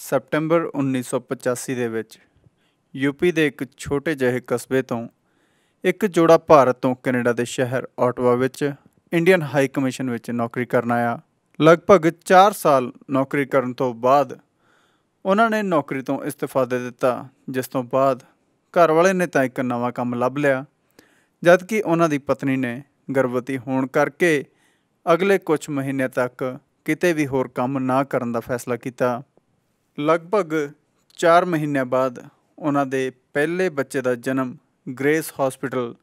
September 1985 ਦੇ ਵਿੱਚ UP ਦੇ ਇੱਕ ਛੋਟੇ ਜਿਹੇ ਕਸਬੇ ਤੋਂ ਇੱਕ ਜੋੜਾ ਭਾਰਤ ਤੋਂ ਕੈਨੇਡਾ ਦੇ ਸ਼ਹਿਰ ਆਟਵਾ ਵਿੱਚ ਇੰਡੀਅਨ ਹਾਈ ਕਮਿਸ਼ਨ ਵਿੱਚ ਨੌਕਰੀ ਕਰਨ ਆਇਆ। ਲਗਭਗ 4 ਸਾਲ ਨੌਕਰੀ ਕਰਨ ਤੋਂ ਬਾਅਦ ਉਹਨਾਂ ਨੇ ਨੌਕਰੀ ਤੋਂ ਇਸਤੀਫਾ ਦੇ ਦਿੱਤਾ, ਜਿਸ ਤੋਂ ਬਾਅਦ ਘਰ ਵਾਲੇ ਨੇ ਤਾਂ ਇੱਕ ਨਵਾਂ ਕੰਮ ਲੱਭ ਲਿਆ, ਜਦ ਕਿ ਉਹਨਾਂ ਦੀ ਪਤਨੀ ਨੇ ਗਰਭਵਤੀ ਹੋਣ ਕਰਕੇ ਅਗਲੇ ਕੁਝ ਮਹੀਨਿਆਂ ਤੱਕ ਕਿਤੇ ਵੀ ਹੋਰ ਕੰਮ ਨਾ ਕਰਨ ਦਾ ਫੈਸਲਾ ਕੀਤਾ। ਲਗਭਗ 4 ਮਹੀਨਿਆਂ ਬਾਅਦ ਉਹਨਾਂ ਦੇ ਪਹਿਲੇ ਬੱਚੇ ਦਾ ਜਨਮ ਗ੍ਰੇਸ ਹਸਪੀਟਲ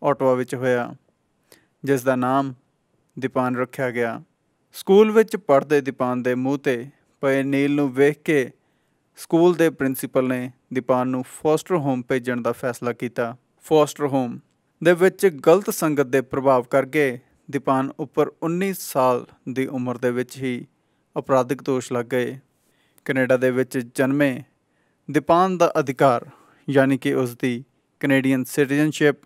ਆਟਵਾ ਵਿੱਚ ਹੋਇਆ, ਜਿਸ ਦਾ ਨਾਮ ਦੀਪਾਨ ਰੱਖਿਆ ਗਿਆ। ਸਕੂਲ ਵਿੱਚ ਪੜ੍ਹਦੇ ਦੀਪਾਨ ਦੇ ਮੂੰਹ 'ਤੇ ਪਏ ਨੀਲ ਨੂੰ ਵੇਖ ਕੇ ਸਕੂਲ ਦੇ ਪ੍ਰਿੰਸੀਪਲ ਨੇ ਦੀਪਾਨ ਨੂੰ ਫੋਸਟਰ ਹੋਮ ਭੇਜਣ ਦਾ ਫੈਸਲਾ ਕੀਤਾ। ਫੋਸਟਰ ਹੋਮ ਦੇ ਵਿੱਚ ਗਲਤ ਸੰਗਤ ਦੇ ਪ੍ਰਭਾਵ ਕਰਕੇ ਦੀਪਾਨ ਉੱਪਰ 19 ਸਾਲ ਦੀ ਉਮਰ ਦੇ ਵਿੱਚ ਹੀ ਅਪਰਾਧਿਕ ਦੋਸ਼ ਲੱਗ ਗਏ। ਕੈਨੇਡਾ ਦੇ ਵਿੱਚ ਜਨਮੇ ਦੀਪਾਨ ਦਾ ਅਧਿਕਾਰ ਯਾਨੀ ਕਿ ਉਸ ਦੀ ਕੈਨੇਡੀਅਨ ਸਿਟੀਜ਼ਨਸ਼ਿਪ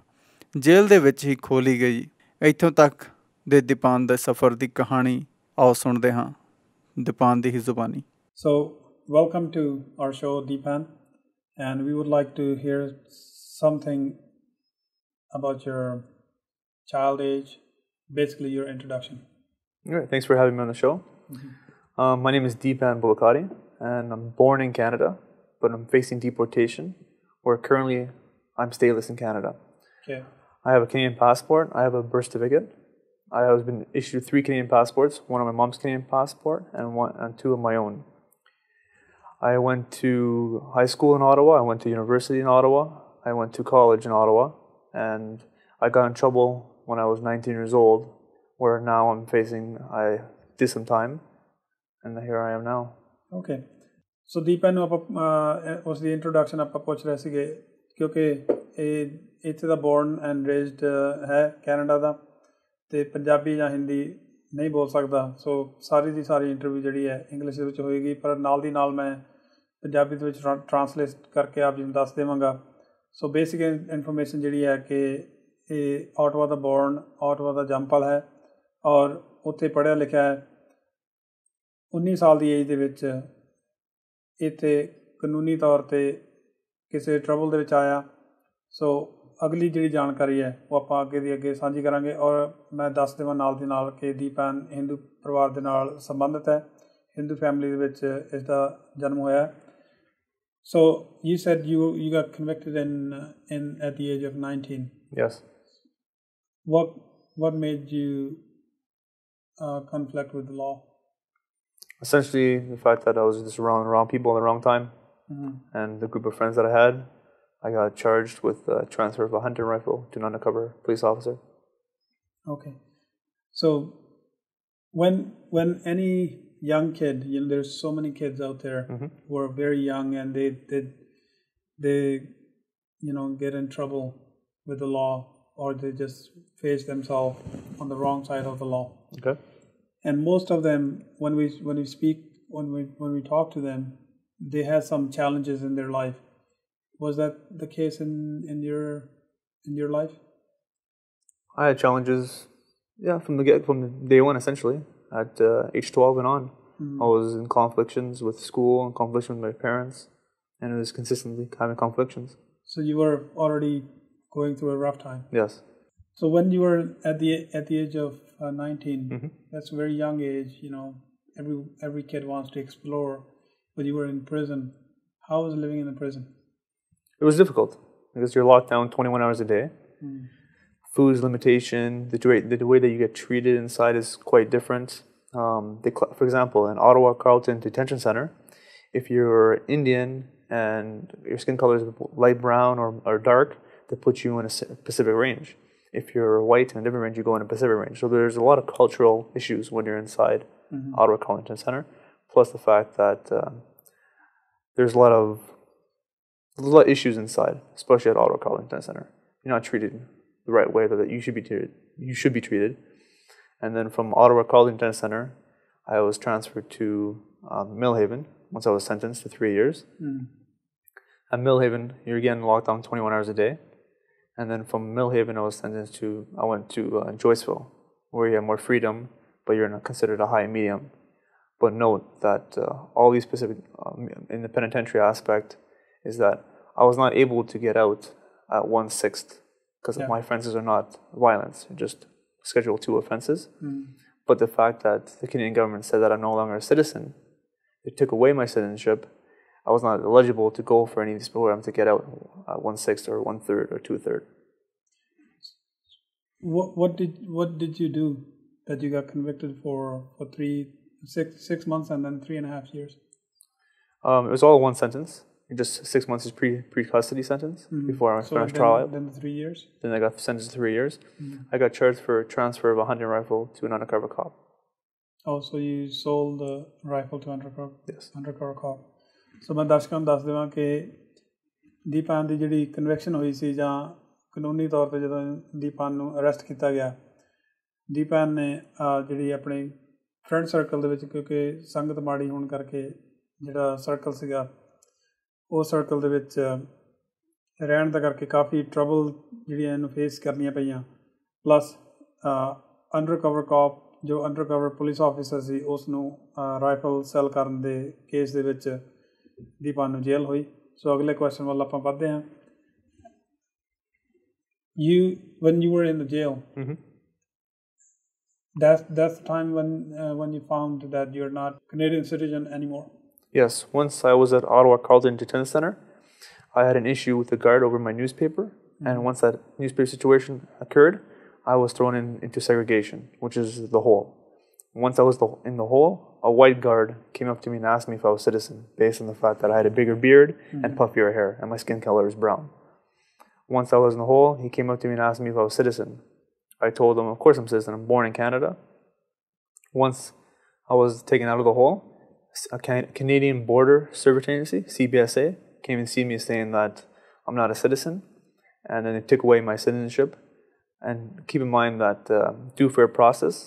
ਜੇਲ੍ਹ ਦੇ ਵਿੱਚ ਹੀ ਖੋਲ੍ਹੀ ਗਈ। ਇੱਥੋਂ ਤੱਕ ਦੇ ਦੀਪਾਨ ਦੇ ਸਫ਼ਰ ਦੀ ਕਹਾਣੀ ਆਓ ਸੁਣਦੇ ਹਾਂ ਦੀਪਾਨ ਦੀ ਹੀ ਜ਼ੁਬਾਨੀ। So, welcome to our show, Deepan, and we would like to hear something about your child age, basically your introduction. All right, thanks for having me on the show. My name is Deepan Bulakati, and I'm born in Canada, but I'm facing deportation, where currently I'm stateless in Canada. Okay. I have a Canadian passport, I have a birth certificate. I have been issued 3 Canadian passports, one of my mom's Canadian passport and 2 of my own. I went to high school in Ottawa, I went to university in Ottawa, I went to college in Ottawa, and I got in trouble when I was 19 years old, where now I did some time, and here I am now. Okay. So ਦੀਪਨ ਨੂੰ ਆਪਾਂ ਉਸ ਦੀ introduction ਆਪਾਂ ਪੁੱਛ ਰਹੇ ਸੀਗੇ ਕਿਉਂਕਿ ਇਹ ਇੱਥੇ ਦਾ ਬੋਰਨ ਐਂਡ ਰੇਜ਼ਡ ਹੈ ਕੈਨੇਡਾ ਦਾ, ਅਤੇ ਪੰਜਾਬੀ ਜਾਂ ਹਿੰਦੀ ਨਹੀਂ ਬੋਲ ਸਕਦਾ, ਸੋ ਸਾਰੀ ਦੀ ਸਾਰੀ ਇੰਟਰਵਿਊ ਜਿਹੜੀ ਹੈ ਇੰਗਲਿਸ਼ ਦੇ ਵਿੱਚ ਹੋਏਗੀ, ਪਰ ਨਾਲ ਦੀ ਨਾਲ ਮੈਂ ਪੰਜਾਬੀ ਦੇ ਵਿੱਚ ਟਰਾਂਸਲੇਟ ਕਰਕੇ ਆਪ ਜੀ ਨੂੰ ਦੱਸ ਦੇਵਾਂਗਾ। ਸੋ ਬੇਸਿਕ ਇਨਫੋਰਮੇਸ਼ਨ ਜਿਹੜੀ ਹੈ ਕਿ ਇਹ ਆਟਵਾ ਦਾ ਬੋਰਨ, ਆਟਵਾ ਦਾ ਜੰਮਪਲ ਹੈ ਔਰ ਉੱਥੇ ਪੜ੍ਹਿਆ ਲਿਖਿਆ ਹੈ। 19 ਸਾਲ ਦੀ ਏਜ ਦੇ ਵਿੱਚ ਇੱਥੇ ਕਾਨੂੰਨੀ ਤੌਰ 'ਤੇ ਕਿਸੇ ਟਰਬਲ ਦੇ ਵਿੱਚ ਆਇਆ। ਸੋ ਅਗਲੀ ਜਿਹੜੀ ਜਾਣਕਾਰੀ ਹੈ ਉਹ ਆਪਾਂ ਅੱਗੇ ਦੀ ਅੱਗੇ ਸਾਂਝੀ ਕਰਾਂਗੇ, ਔਰ ਮੈਂ ਦੱਸ ਦੇਵਾਂ ਨਾਲ ਦੀ ਨਾਲ ਕਿ ਦੀਪਨ ਹਿੰਦੂ ਪਰਿਵਾਰ ਦੇ ਨਾਲ ਸੰਬੰਧਿਤ ਹੈ, ਹਿੰਦੂ ਫੈਮਿਲੀ ਦੇ ਵਿੱਚ ਇਸ ਦਾ ਜਨਮ ਹੋਇਆ। So you said you got convicted in at the age of 19. Yes. What made you conflict with the law? Essentially, the fact that I was just around wrong people at the wrong time, and the group of friends that I had, I got charged with transfer of a hunting rifle to an undercover police officer. Okay. So when any young kid, there's so many kids out there who are very young and they get in trouble with the law, or they just face themselves on the wrong side of the law. Okay. And most of them, when we talk to them, they have some challenges in their life. Was that the case in your life? I had challenges, from day one, essentially. At age 12 and on, I was in conflicts with school and conflicts with my parents, and it was consistently having conflicts. So you were already going through a rough time. Yes. So when you were at the age of 19, that's a very young age. Every kid wants to explore, but you were in prison. How was living in the prison? It was difficult because you're locked down 21 hours a day. Food is limitation. The way that you get treated inside is quite different. For example, in Ottawa Carleton Detention Center, if you're Indian and your skin color is light brown or dark, they put you in a Pacific range. If you're white in a different range, you go in a Pacific range. So there's a lot of cultural issues when you're inside Ottawa Carleton Center, plus the fact that there's a lot of issues inside, especially at Ottawa Carleton Center. You're not treated the right way that you should be treated. And then from Ottawa Carleton Center, I was transferred to Millhaven once I was sentenced to 3 years. At Millhaven, you're again locked down 21 hours a day. And then from Millhaven, I went to Joyceville, where you have more freedom, but you're not considered a high and medium. But note that all these specific, in the penitentiary aspect, is that I was not able to get out at 1/6 because my offenses are not violence, just Schedule 2 offenses. But the fact that the Canadian government said that I'm no longer a citizen, it took away my citizenship. I was not eligible to go for any of these programs to get out at 1/6 or 1/3 or 2/3. What did you do that you got convicted for 6 months and then 3.5 years? It was all one sentence. Just 6 months is pre-custody sentence before I finished trial. Then the 3 years? Then I got sentenced to 3 years. I got charged for transfer of a hunting rifle to an undercover cop. Oh, so you sold the rifle to Yes. undercover cop. So ਮੈਂ ਦਰਸ਼ਕਾਂ ਨੂੰ ਦੱਸ ਦੇਵਾਂ ਕਿ ਦੀਪਾਨ ਦੀ ਜਿਹੜੀ conviction ਹੋਈ ਸੀ ਜਾਂ ਕਾਨੂੰਨੀ ਤੌਰ 'ਤੇ ਜਦੋਂ ਦੀਪਾਨ ਨੂੰ ਅਰੈਸਟ ਕੀਤਾ ਗਿਆ, ਦੀਪਾਨ ਨੇ ਜਿਹੜੀ ਆਪਣੇ ਫਰੈਂਡ ਸਰਕਲ ਦੇ ਵਿੱਚ, ਕਿਉਂਕਿ ਸੰਗਤ ਮਾੜੀ ਹੋਣ ਕਰਕੇ ਜਿਹੜਾ ਸਰਕਲ ਸੀਗਾ ਉਸ ਸਰਕਲ ਦੇ ਵਿੱਚ ਰਹਿਣ ਦਾ ਕਰਕੇ ਕਾਫੀ ਟਰਬਲ ਜਿਹੜੀਆਂ ਇਹਨੂੰ ਫੇਸ ਕਰਨੀਆਂ ਪਈਆਂ। ਪਲੱਸ ਅੰਡਰਕਵਰ ਕਾਪ ਜੋ ਅੰਡਰਕਵਰ ਪੁਲਿਸ ਆਫਿਸਰ ਸੀ ਉਸ ਨੂੰ ਰਾਈਫਲ ਸੈਲ ਕਰਨ ਦੇ ਕੇਸ ਦੇ ਵਿੱਚ ਦੀਪਾਨ ਨੂੰ ਜੇਲ੍ਹ ਹੋਈ। ਸੋ ਅਗਲੇ ਕੁਐਸਚਨ ਵੱਲ ਆਪਾਂ ਵੱਧਦੇ ਹਾਂ। When you were in the jail, that's the time when you found that you're not Canadian citizen anymore. Yes, once I was at Ottawa Carleton Detention Center, I had an issue with the guard over my newspaper, and once that newspaper situation occurred, I was thrown into segregation, which is the hole. Once I was in the hole, a white guard came up to me and asked me if I was a citizen, based on the fact that I had a bigger beard and puffier hair, and my skin color is brown. Once I was in the hole, he came up to me and asked me if I was a citizen. I told him, of course I'm a citizen. I'm born in Canada. Once I was taken out of the hole, a Canadian Border Service Agency, CBSA, came and see me saying that I'm not a citizen, and then they took away my citizenship. And keep in mind that due fair process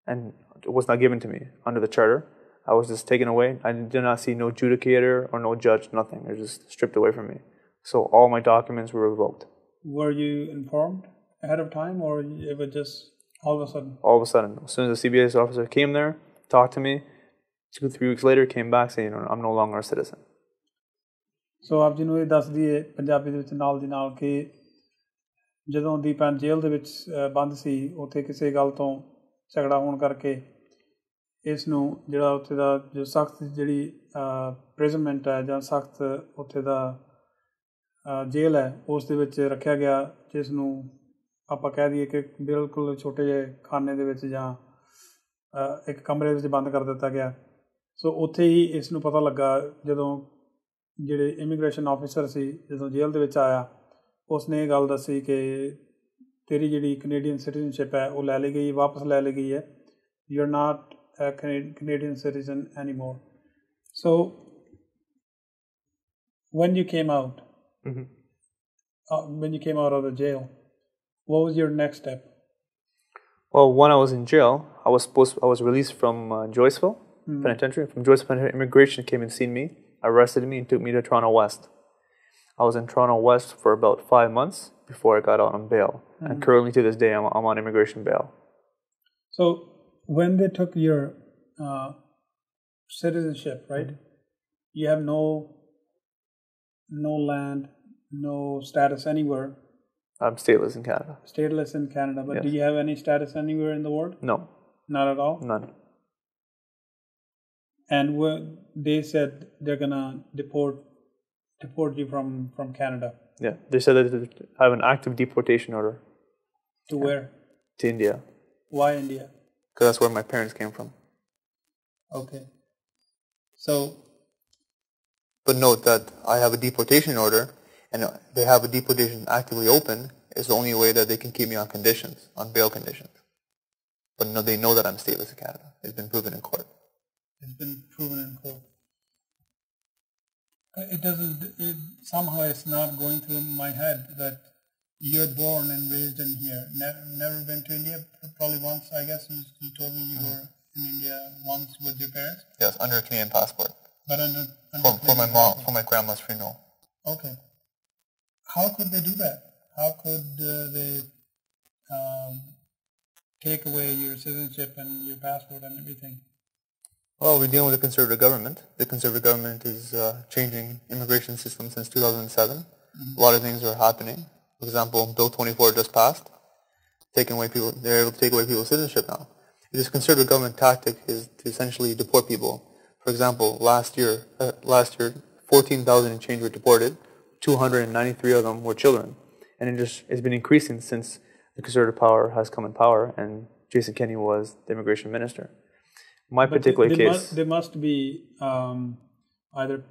and it was not given to me under the charter. I was just taken away. I did not see no adjudicator or no judge, nothing. It was just stripped away from me. So all my documents were revoked. Were you informed ahead of time, or it was just all of a sudden? All of a sudden. As soon as the CBS officer came there, talked to me, 2-3 weeks later, came back saying, I'm no longer a citizen. So ਆਪ ਜੀ ਨੂੰ ਇਹ ਦੱਸ ਦਈਏ ਪੰਜਾਬੀ ਦੇ ਵਿੱਚ ਨਾਲ ਦੀ ਨਾਲ ਕਿ ਜਦੋਂ ਦੀਪਾਨ ਜੇਲ੍ਹ ਦੇ ਵਿੱਚ ਬੰਦ ਸੀ, ਉੱਥੇ ਕਿਸੇ ਗੱਲ ਤੋਂ ਝਗੜਾ ਹੋਣ ਕਰਕੇ ਇਸ ਨੂੰ ਜਿਹੜਾ ਉੱਥੇ ਦਾ ਜੋ ਸਖਤ ਜਿਹੜੀ ਪ੍ਰਿਜ਼ਨਮੈਂਟ ਹੈ ਜਾਂ ਸਖਤ ਉੱਥੇ ਦਾ ਜੇਲ੍ਹ ਹੈ ਉਸ ਦੇ ਵਿੱਚ ਰੱਖਿਆ ਗਿਆ, ਜਿਸ ਨੂੰ ਆਪਾਂ ਕਹਿ ਦਈਏ ਕਿ ਬਿਲਕੁਲ ਛੋਟੇ ਜਿਹੇ ਖਾਨੇ ਦੇ ਵਿੱਚ ਜਾਂ ਇੱਕ ਕਮਰੇ ਵਿੱਚ ਬੰਦ ਕਰ ਦਿੱਤਾ ਗਿਆ। ਸੋ ਉੱਥੇ ਹੀ ਇਸ ਨੂੰ ਪਤਾ ਲੱਗਾ ਜਦੋਂ ਜਿਹੜੇ ਇਮੀਗ੍ਰੇਸ਼ਨ ਆਫਿਸਰ ਸੀ ਜਦੋਂ ਜੇਲ੍ਹ ਦੇ ਵਿੱਚ ਆਇਆ, ਉਸਨੇ ਇਹ ਗੱਲ ਦੱਸੀ ਕਿ ਤੇਰੀ ਜਿਹੜੀ ਕੈਨੇਡੀਅਨ ਸਿਟੀਜ਼ਨਸ਼ਿਪ ਹੈ ਉਹ ਲੈ ਲਈ ਗਈ, ਵਾਪਸ ਲੈ ਲਈ ਗਈ ਹੈ। You are not Canadian citizen anymore. So when you came out, when you came out of the jail, what was your next step? Well, when I was in jail, I was released from Joyceville Penitentiary. From Joyceville Penitentiary, immigration came and seen me, arrested me, and took me to Toronto West. I was in Toronto West for about 5 months before I got out on bail, and currently to this day, I'm on immigration bail. So when they took your citizenship, right? You have no land, no status anywhere. I'm stateless in Canada. Stateless in Canada, but Yes. do you have any status anywhere in the world? No. Not at all? None. And they said they're gonna deport you from Canada. Yeah, they said that they have an active deportation order. To where? To India. Why India? Because that's where my parents came from. Okay. So. But note that I have a deportation order, and they have a deportation actively open. Is the only way that they can keep me on conditions, on bail conditions. But no, they know that I'm stateless in Canada. It's been proven in court. It's been proven in court. It doesn't. Somehow it's not going through my head that you're born and raised in here. Never been to India. Probably once, I guess. You told me you were in India once with your parents. Yes, under a Canadian passport. But under for my mom, for my grandma's funeral. Okay. How could they do that? How could they take away your citizenship and your passport and everything? Well, we're dealing with a conservative government. The conservative government is changing immigration system since 2007. A lot of things are happening. For example, Bill 24 just passed, taking away people. They're able to take away people's citizenship now. This conservative government tactic is to essentially deport people. For example, last year, 14,000 and change were deported. 293 of them were children, and it's been increasing since the conservative power has come in power, and Jason Kenney was the immigration minister. My particular case, they must be either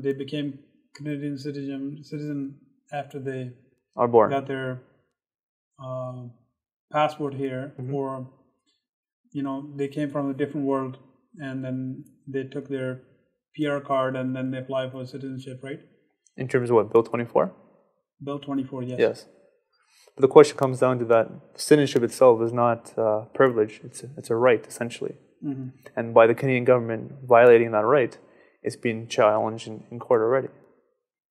they became Canadian citizen after they are born. got their passport here, or they came from a different world and then they took their PR card and then they applied for citizenship, right? In terms of what, Bill 24? Bill 24, yes. Yes. But the question comes down to that citizenship itself is not privilege; it's a right essentially. And by the Canadian government violating that right, it's been challenged in court already.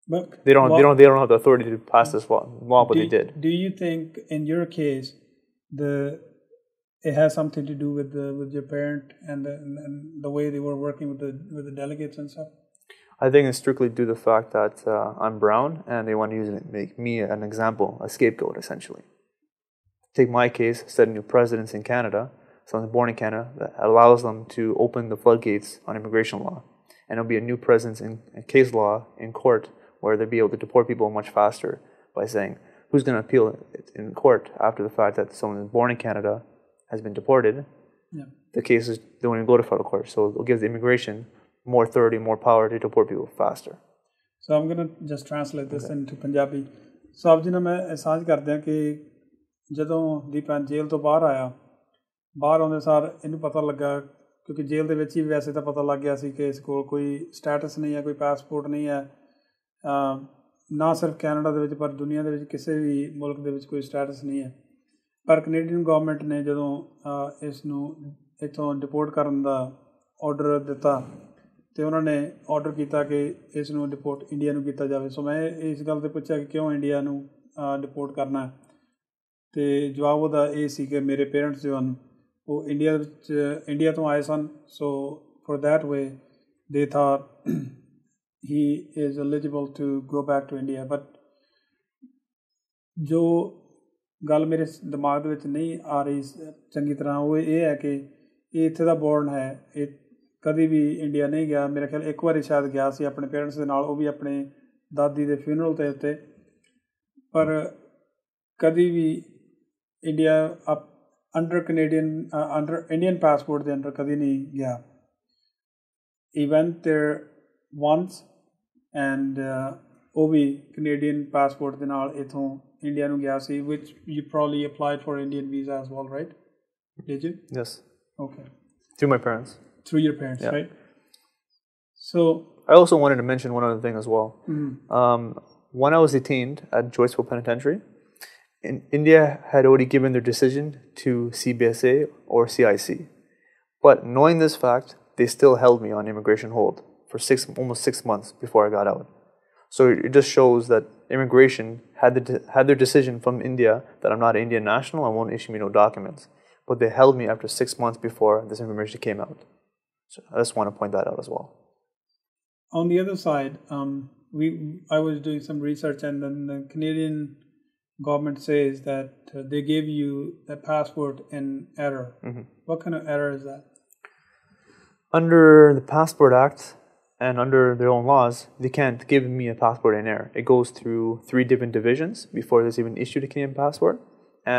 But they don't have the authority to pass this law, but they did. Do you think in your case it has something to do with your parent and the way they were working with the delegates and stuff? I think it's strictly due to the fact that I'm brown and they want to use it to make me an example, a scapegoat essentially. Take my case, set new precedents in Canada, someone born in Canada, that allows them to open the floodgates on immigration law. And it'll be a new presence in case law in court where they'll be able to deport people much faster by saying, who's going to appeal it in court after the fact that someone born in Canada has been deported? Yeah. The cases don't even go to federal court. So it'll give the immigration more authority, more power to deport people faster. So I'm going to just translate this into Punjabi. So ਆਪ ਜੀ ਨਾਲ ਮੈਂ ਸਾਂਝ ਕਰਦੇ ਹਾਂ ਕਿ ਜਦੋਂ ਦੀਪਨ ਜੇਲ੍ਹ ਤੋਂ ਬਾਹਰ ਆਇਆ, ਬਾਹਰ ਆਉਂਦੇ ਸਾਰ ਇਹਨੂੰ ਪਤਾ ਲੱਗਾ ਕਿਉਂਕਿ ਜੇਲ੍ਹ ਦੇ ਵਿੱਚ ਹੀ ਵੈਸੇ ਤਾਂ ਪਤਾ ਲੱਗ ਗਿਆ ਸੀ ਕਿ ਇਸ ਕੋਲ ਕੋਈ ਸਟੇਟਸ ਨਹੀਂ ਹੈ, ਕੋਈ ਪਾਸਪੋਰਟ ਨਹੀਂ ਹੈ, ਨਾ ਸਿਰਫ ਕੈਨੇਡਾ ਦੇ ਵਿੱਚ ਪਰ ਦੁਨੀਆ ਦੇ ਵਿੱਚ ਕਿਸੇ ਵੀ ਮੁਲਕ ਦੇ ਵਿੱਚ ਕੋਈ ਸਟੇਟਸ ਨਹੀਂ ਹੈ। ਪਰ ਕੈਨੇਡੀਅਨ ਗਵਰਨਮੈਂਟ ਨੇ ਜਦੋਂ ਇਸ ਨੂੰ ਇੱਥੋਂ ਡਿਪੋਰਟ ਕਰਨ ਦਾ ਆਰਡਰ ਦਿੱਤਾ ਤੇ ਉਹਨਾਂ ਨੇ ਆਰਡਰ ਕੀਤਾ ਕਿ ਇਸ ਨੂੰ ਡਿਪੋਰਟ ਇੰਡੀਆ ਨੂੰ ਕੀਤਾ ਜਾਵੇ। ਸੋ ਮੈਂ ਇਸ ਗੱਲ 'ਤੇ ਪੁੱਛਿਆ ਕਿ ਕਿਉਂ ਇੰਡੀਆ ਨੂੰ ਡਿਪੋਰਟ ਕਰਨਾ, ਅਤੇ ਜਵਾਬ ਉਹਦਾ ਇਹ ਸੀ ਕਿ ਮੇਰੇ ਪੇਰੈਂਟਸ ਜੋ ਹਨ ਉਹ ਇੰਡੀਆ ਤੋਂ ਆਏ ਸਨ। So for that way they thought he is eligible to go back to India। but ਜੋ ਗੱਲ ਮੇਰੇ ਦਿਮਾਗ ਦੇ ਵਿੱਚ ਨਹੀਂ ਆ ਰਹੀ ਚੰਗੀ ਤਰ੍ਹਾਂ ਉਹ ਇਹ ਹੈ ਕਿ ਇਹ ਇੱਥੇ ਦਾ ਬੋਰਨ ਹੈ, ਇਹ ਕਦੀ ਵੀ ਇੰਡੀਆ ਨਹੀਂ ਗਿਆ। ਮੇਰਾ ਖਿਆਲ ਇੱਕ ਵਾਰੀ ਸ਼ਾਇਦ ਗਿਆ ਸੀ ਆਪਣੇ ਪੇਰੈਂਟਸ ਦੇ ਨਾਲ, ਉਹ ਵੀ ਆਪਣੇ ਦਾਦੀ ਦੇ ਫਿਊਨਰਲ ਦੇ ਉੱਤੇ, ਪਰ ਕਦੀ ਵੀ ਇੰਡੀਆ ਅੰਡਰ ਇੰਡੀਅਨ ਪਾਸਪੋਰਟ ਦੇ ਅੰਡਰ ਕਦੀ ਨਹੀਂ ਗਿਆ। He went there once and ਉਹ ਵੀ ਕੈਨੇਡੀਅਨ ਪਾਸਪੋਰਟ ਦੇ ਨਾਲ ਇੱਥੋਂ ਇੰਡੀਆ ਨੂੰ ਗਿਆ ਸੀ, which you probably applied for Indian visa as well, right? Did you? Yes. Okay. Through my parents. Through your parents, yeah. right? So I also wanted to mention one other thing as well. When I was detained at Joyceville Penitentiary, India had already given their decision to CBSA or CIC. But knowing this fact, they still held me on immigration hold for almost 6 months before I got out. So it just shows that immigration had their decision from India that I'm not an Indian national and won't issue me no documents. But they held me after 6 months before this information came out. So I just want to point that out as well. On the other side, I was doing some research, and then the Canadian government says that they gave you the passport in error. What kind of error is that? Under the Passport Act and under their own laws, they can't give me a passport in error. It goes through 3 different divisions before it's even issued a Canadian passport.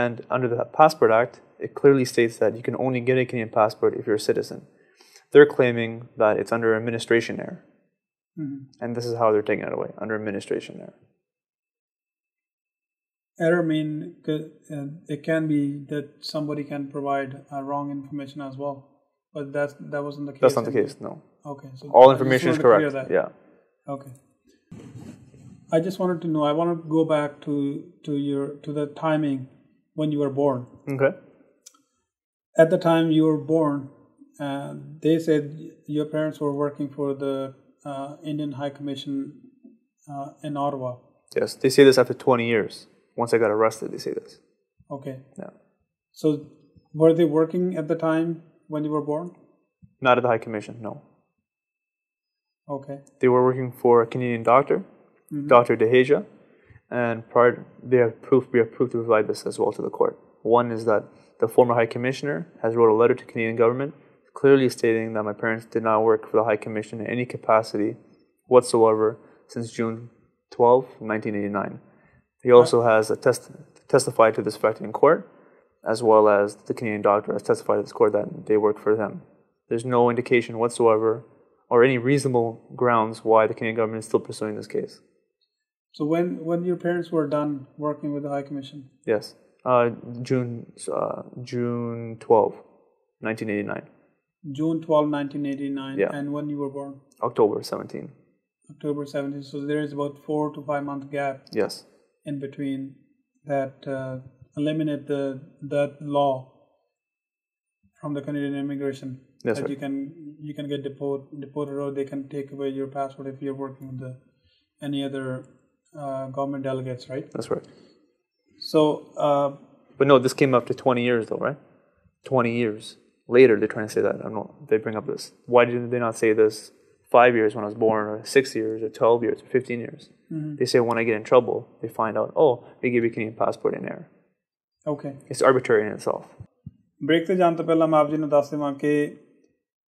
And under the Passport Act, it clearly states that you can only get a Canadian passport if you're a citizen. They're claiming that it's under administration error. And this is how they're taking it away, under administration error. Error mean it can be that somebody can provide wrong information as well, but that wasn't the case. That's not the case, no. Okay, so all information is correct. Yeah. Okay. I just wanted to know. I want to go back to the timing when you were born. Okay. At the time you were born, they said your parents were working for the Indian High Commission in Ottawa. Yes, they say this after 20 years. Once I got arrested, they say this. Okay. Yeah. So were they working at the time when you were born? Not at the High Commission, no. Okay. They were working for a Canadian doctor, Dr. DeHaja, and we have proof to provide this as well to the court. One is that the former High Commissioner has wrote a letter to Canadian government clearly stating that my parents did not work for the High Commission in any capacity whatsoever since June 12, 1989. He also has testified to this fact in court, as well as the Canadian doctor has testified to this court that they worked for them. There's no indication whatsoever or any reasonable grounds why the Canadian government is still pursuing this case. So when your parents were done working with the High Commission? Yes, June 12, 1989. June 12, 1989. Yeah. And when you were born? October 17. October 17. So there is about 4 to 5 month gap. Yes. In between that eliminate that law from the Canadian immigration. That's that right. you can get deported, or they can take away your passport if you're working with any other government delegates, right? That's right. So, but no, this came up to 20 years though, right? 20 years later, they're trying to say that. I don't know. They bring up this. Why did they not say this 5 years when I was born, or 6 years, or 12 years, or 15 years? They say when I get in trouble, they find out, oh, they give you a Canadian passport in error. Okay. It's arbitrary in itself. Break ਤੇ ਜਾਣ ਤੋਂ ਪਹਿਲਾਂ ਮੈਂ ਆਪ ਜੀ ਨੂੰ ਦੱਸ ਦੇਵਾਂ ਕਿ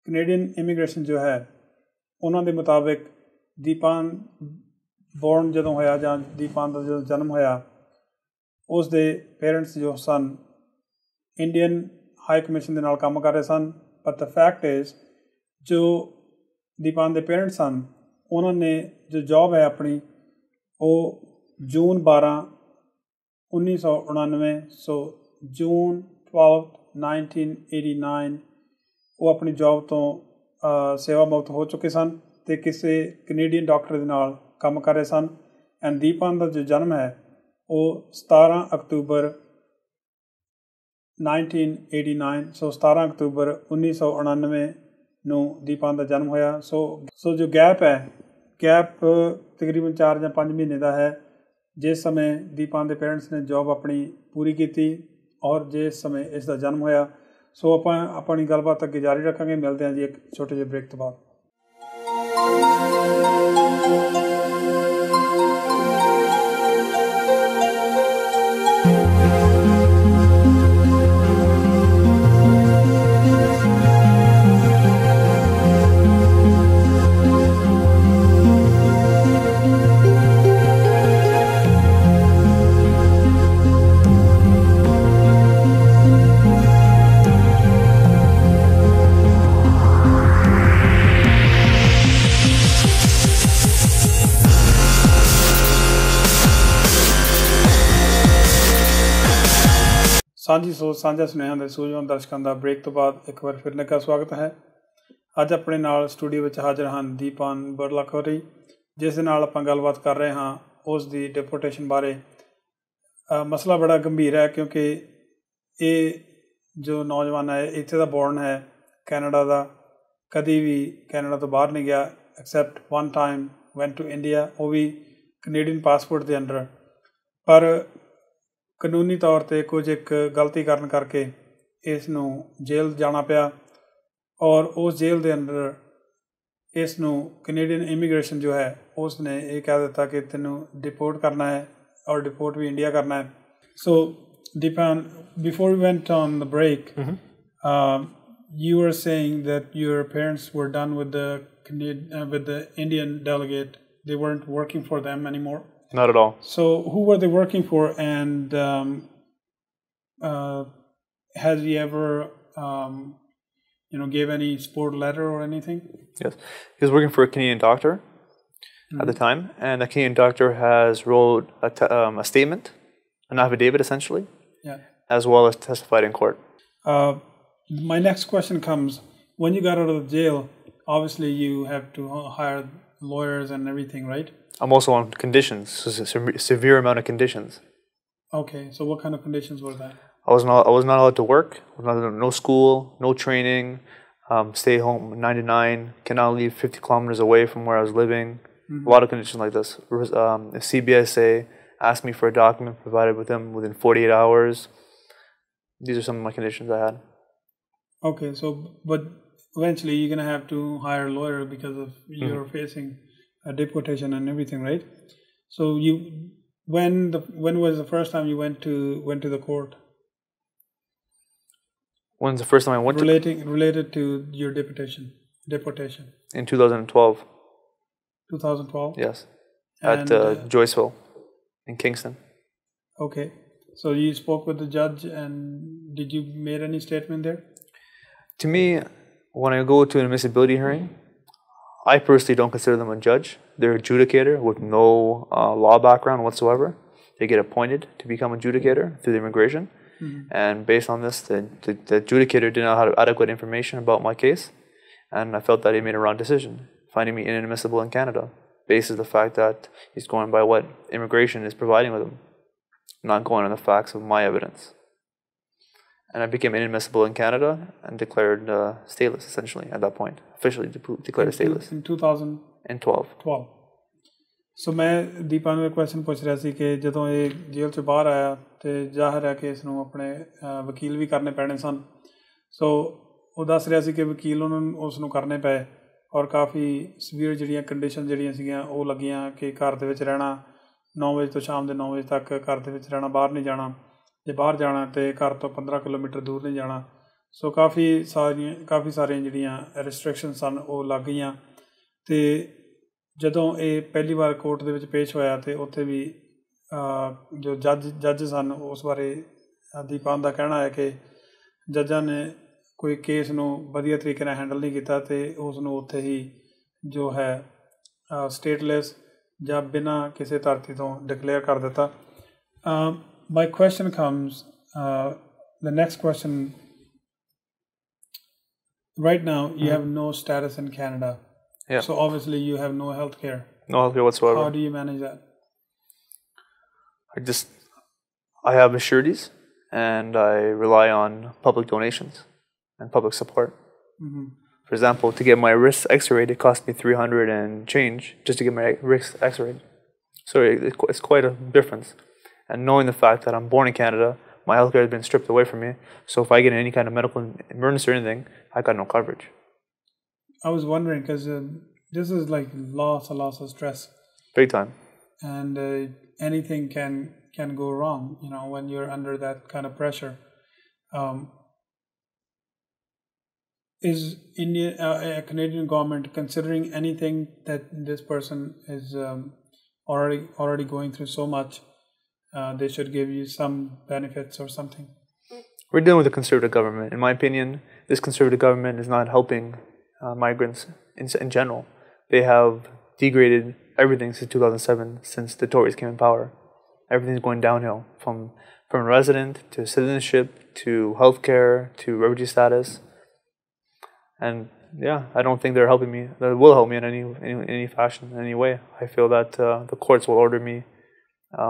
ਕੈਨੇਡੀਅਨ ਇਮੀਗ੍ਰੇਸ਼ਨ ਜੋ ਹੈ ਉਹਨਾਂ ਦੇ ਮੁਤਾਬਿਕ ਦੀਪਾਨ ਬੋਰਨ ਜਦੋਂ ਹੋਇਆ ਜਾਂ ਦੀਪਾਨ ਦਾ ਜਦੋਂ ਜਨਮ ਹੋਇਆ ਉਸ ਦੇ ਪੇਰੈਂਟਸ ਜੋ ਸਨ ਇੰਡੀਅਨ ਹਾਈ ਕਮਿਸ਼ਨ ਦੇ ਨਾਲ ਕੰਮ ਕਰ ਰਹੇ ਸਨ ਬਟ ਦ ਫੈਕਟ ਇਜ਼ ਜੋ ਦੀਪਾਨ ਦੇ ਪੇਰੈਂਟਸ ਸਨ ਉਹਨਾਂ ਨੇ ਜੋ ਜੌਬ ਹੈ ਆਪਣੀ ਉਹ ਜੂਨ 12 1999 ਸੋ ਜੂਨ 12 1989 ਉਹ ਆਪਣੀ ਜੌਬ ਤੋਂ ਸੇਵਾ ਮੁਕਤ ਹੋ ਚੁੱਕੇ ਸਨ ਅਤੇ ਕਿਸੇ ਕੈਨੇਡੀਅਨ ਡਾਕਟਰ ਦੇ ਨਾਲ ਕੰਮ ਕਰ ਰਹੇ ਸਨ ਐਂਡ ਦੀਪਾਨ ਦਾ ਜੋ ਜਨਮ ਹੈ ਉਹ 17 ਅਕਤੂਬਰ 1989 ਸੋ 17 ਅਕਤੂਬਰ 1999 ਨੂੰ ਦੀਪਾਨ ਦਾ ਜਨਮ ਹੋਇਆ ਸੋ ਜੋ ਗੈਪ ਹੈ ਗੈਪ ਤਕਰੀਬਨ 4 ਜਾਂ 5 ਮਹੀਨੇ ਦਾ ਹੈ ਜਿਸ ਸਮੇਂ ਦੀਪਾਨ ਦੇ ਪੇਰੈਂਟਸ ਨੇ ਜੌਬ ਆਪਣੀ ਪੂਰੀ ਕੀਤੀ ਔਰ ਜਿਸ ਸਮੇਂ ਇਸ ਦਾ ਜਨਮ ਹੋਇਆ ਸੋ ਆਪਾਂ ਆਪਣੀ ਗੱਲਬਾਤ ਅੱਗੇ ਜਾਰੀ ਰੱਖਾਂਗੇ ਮਿਲਦੇ ਹਾਂ ਜੀ ਇੱਕ ਛੋਟੇ ਜਿਹੇ ਬ੍ਰੇਕ ਤੋਂ ਬਾਅਦ ਸਾਂਝੀ ਸੋਚ ਸਾਂਝਾ ਸੁਨੇਹਿਆਂ ਦੇ ਸੂਝਵਾਨ ਦਰਸ਼ਕਾਂ ਦਾ ਬ੍ਰੇਕ ਤੋਂ ਬਾਅਦ ਇੱਕ ਵਾਰ ਫਿਰ ਨਿੱਘਾ ਸਵਾਗਤ ਹੈ ਅੱਜ ਆਪਣੇ ਨਾਲ ਸਟੂਡੀਓ ਵਿੱਚ ਹਾਜ਼ਰ ਹਨ ਦੀਪਾਨ ਬਰਲਾਖੋਰੀ ਜਿਸ ਦੇ ਨਾਲ ਆਪਾਂ ਗੱਲਬਾਤ ਕਰ ਰਹੇ ਹਾਂ ਉਸ ਦੀ ਡਿਪੋਰਟੇਸ਼ਨ ਬਾਰੇ ਮਸਲਾ ਬੜਾ ਗੰਭੀਰ ਹੈ ਕਿਉਂਕਿ ਇਹ ਜੋ ਨੌਜਵਾਨ ਹੈ ਇੱਥੇ ਦਾ ਬੋਰਨ ਹੈ ਕੈਨੇਡਾ ਦਾ ਕਦੀ ਵੀ ਕੈਨੇਡਾ ਤੋਂ ਬਾਹਰ ਨਹੀਂ ਗਿਆ except one time went to India ਉਹ ਵੀ ਕੈਨੇਡੀਅਨ ਪਾਸਪੋਰਟ ਦੇ ਅੰਡਰ ਪਰ ਕਾਨੂੰਨੀ ਤੌਰ 'ਤੇ ਕੁਝ ਇੱਕ ਗਲਤੀ ਕਰਨ ਕਰਕੇ ਇਸ ਨੂੰ ਜੇਲ੍ਹ ਜਾਣਾ ਪਿਆ ਔਰ ਉਸ ਜੇਲ੍ਹ ਦੇ ਅੰਦਰ ਇਸ ਨੂੰ ਕੈਨੇਡੀਅਨ ਇਮੀਗ੍ਰੇਸ਼ਨ ਜੋ ਹੈ ਉਸ ਨੇ ਇਹ ਕਹਿ ਦਿੱਤਾ ਕਿ ਤੈਨੂੰ ਡਿਪੋਰਟ ਕਰਨਾ ਹੈ ਔਰ ਡਿਪੋਰਟ ਵੀ ਇੰਡੀਆ ਕਰਨਾ ਹੈ ਸੋ Dipan, before we went on the break, you were saying that your parents were done with the Indian delegate. They weren't working for them anymore. Not at all. So who were they working for, and has he ever, gave any support letter or anything? Yes, he was working for a Canadian doctor at the time, and the Canadian doctor has wrote a statement, an affidavit essentially, as well as testified in court. My next question comes, when you got out of the jail, obviously you have to hire lawyers and everything, right? I'm also on conditions, severe amount of conditions. Okay, so what kind of conditions were that? I was not allowed to work, no school, no training, stay home 9 to 9, cannot leave 50 kilometers away from where I was living. A lot of conditions like this. CBSA asked me for a document, provided with them within 48 hours. These are some of my conditions I had. Okay, so but eventually you're gonna have to hire a lawyer because of you're facing a deportation and everything, right? So when was the first time you went to the court When's the first time I went related to your deportation? in 2012. 2012. Yes, And at Joyceville in Kingston. okay, so you spoke with the judge, and did you made any statement there? To me, when I go to an admissibility hearing, I personally don't consider them a judge. They're an adjudicator with no law background whatsoever. They get appointed to become adjudicator through the immigration. And based on this, the adjudicator did not have adequate information about my case, and I felt that he made a wrong decision, finding me inadmissible in Canada, based on the fact that he's going by what immigration is providing with him, not going on the facts of my evidence. And I became inadmissible in Canada and declared stateless, essentially, at that point. Officially declared stateless. In 2012. 12. ਸੋ ਮੈਂ ਦੀਪਾ ਨੂੰ ਇੱਕ question ਪੁੱਛ ਰਿਹਾ ਸੀ ਕਿ ਜਦੋਂ ਇਹ ਜੇਲ੍ਹ 'ਚ ਬਾਹਰ ਆਇਆ ਤੇ ਜ਼ਾਹਿਰ ਹੈ ਕਿ ਇਸ ਨੂੰ ਆਪਣੇ ਵਕੀਲ ਵੀ ਕਰਨੇ ਪੈਣੇ ਸਨ। ਸੋ ਉਹ ਦੱਸ ਰਿਹਾ ਸੀ ਕਿ ਵਕੀਲ ਉਸ ਨੂੰ ਕਰਨੇ ਪਏ ਔਰ ਕਾਫੀ ਸਵੀਅਰ ਜਿਹੜੀਆਂ ਕੰਡੀਸ਼ਨ ਜਿਹੜੀਆਂ ਸੀਗੀਆਂ ਉਹ ਲੱਗੀਆਂ ਕਿ ਘਰ ਦੇ ਵਿੱਚ ਰਹਿਣਾ 9 ਵਜੇ ਤੋਂ ਸ਼ਾਮ ਦੇ 9 ਵਜੇ ਤੱਕ ਘਰ ਦੇ ਵਿੱਚ ਰਹਿਣਾ, ਬਾਹਰ ਨਹੀਂ ਜਾਣਾ, ਜੇ ਬਾਹਰ ਜਾਣਾ ਤੇ ਘਰ ਤੋਂ 15 ਕਿਲੋਮੀਟਰ ਦੂਰ ਨਹੀਂ ਜਾਣਾ। ਸੋ ਕਾਫੀ ਸਾਰੀਆਂ ਜਿਹੜੀਆਂ ਰੈਸਟ੍ਰਿਕਸ਼ਨ ਸਨ ਉਹ ਲੱਗ ਗਈਆਂ। ਅਤੇ ਜਦੋਂ ਇਹ ਪਹਿਲੀ ਵਾਰ ਕੋਰਟ ਦੇ ਵਿੱਚ ਪੇਸ਼ ਹੋਇਆ ਅਤੇ ਉੱਥੇ ਵੀ ਜੋ ਜੱਜ ਸਨ ਉਸ ਬਾਰੇ ਦੀਪਾਨ ਦਾ ਕਹਿਣਾ ਹੈ ਕਿ ਜੱਜਾਂ ਨੇ ਕੋਈ ਕੇਸ ਨੂੰ ਵਧੀਆ ਤਰੀਕੇ ਨਾਲ ਹੈਂਡਲ ਨਹੀਂ ਕੀਤਾ ਅਤੇ ਉਸ ਨੂੰ ਉੱਥੇ ਹੀ ਜੋ ਹੈ ਸਟੇਟਲੈਸ ਜਾਂ ਬਿਨਾਂ ਕਿਸੇ ਧਰਤੀ ਤੋਂ ਡਿਕਲੇਅਰ ਕਰ ਦਿੱਤਾ। My question comes, the next question, right now you have no status in Canada. Yeah. So obviously you have no health care. No health care whatsoever. How do you manage that? I have sureties and I rely on public donations and public support. For example, to get my wrist x-rayed, it cost me $300 and change just to get my wrist x-rayed. So it's quite a difference. And knowing the fact that I'm born in Canada, my healthcare has been stripped away from me. So if I get any kind of medical emergency or anything, I got no coverage. I was wondering because this is like lots of stress. Big time. And anything can go wrong, when you're under that kind of pressure. Is a Canadian government considering anything that this person is already going through so much? They should give you some benefits or something. We're dealing with a conservative government. In my opinion, this conservative government is not helping migrants in general. They have degraded everything since 2007, since the Tories came in power. Everything's going downhill from resident to citizenship to healthcare to refugee status. And yeah, I don't think they're helping me. They will help me in any fashion, in any way. I feel that the courts will order me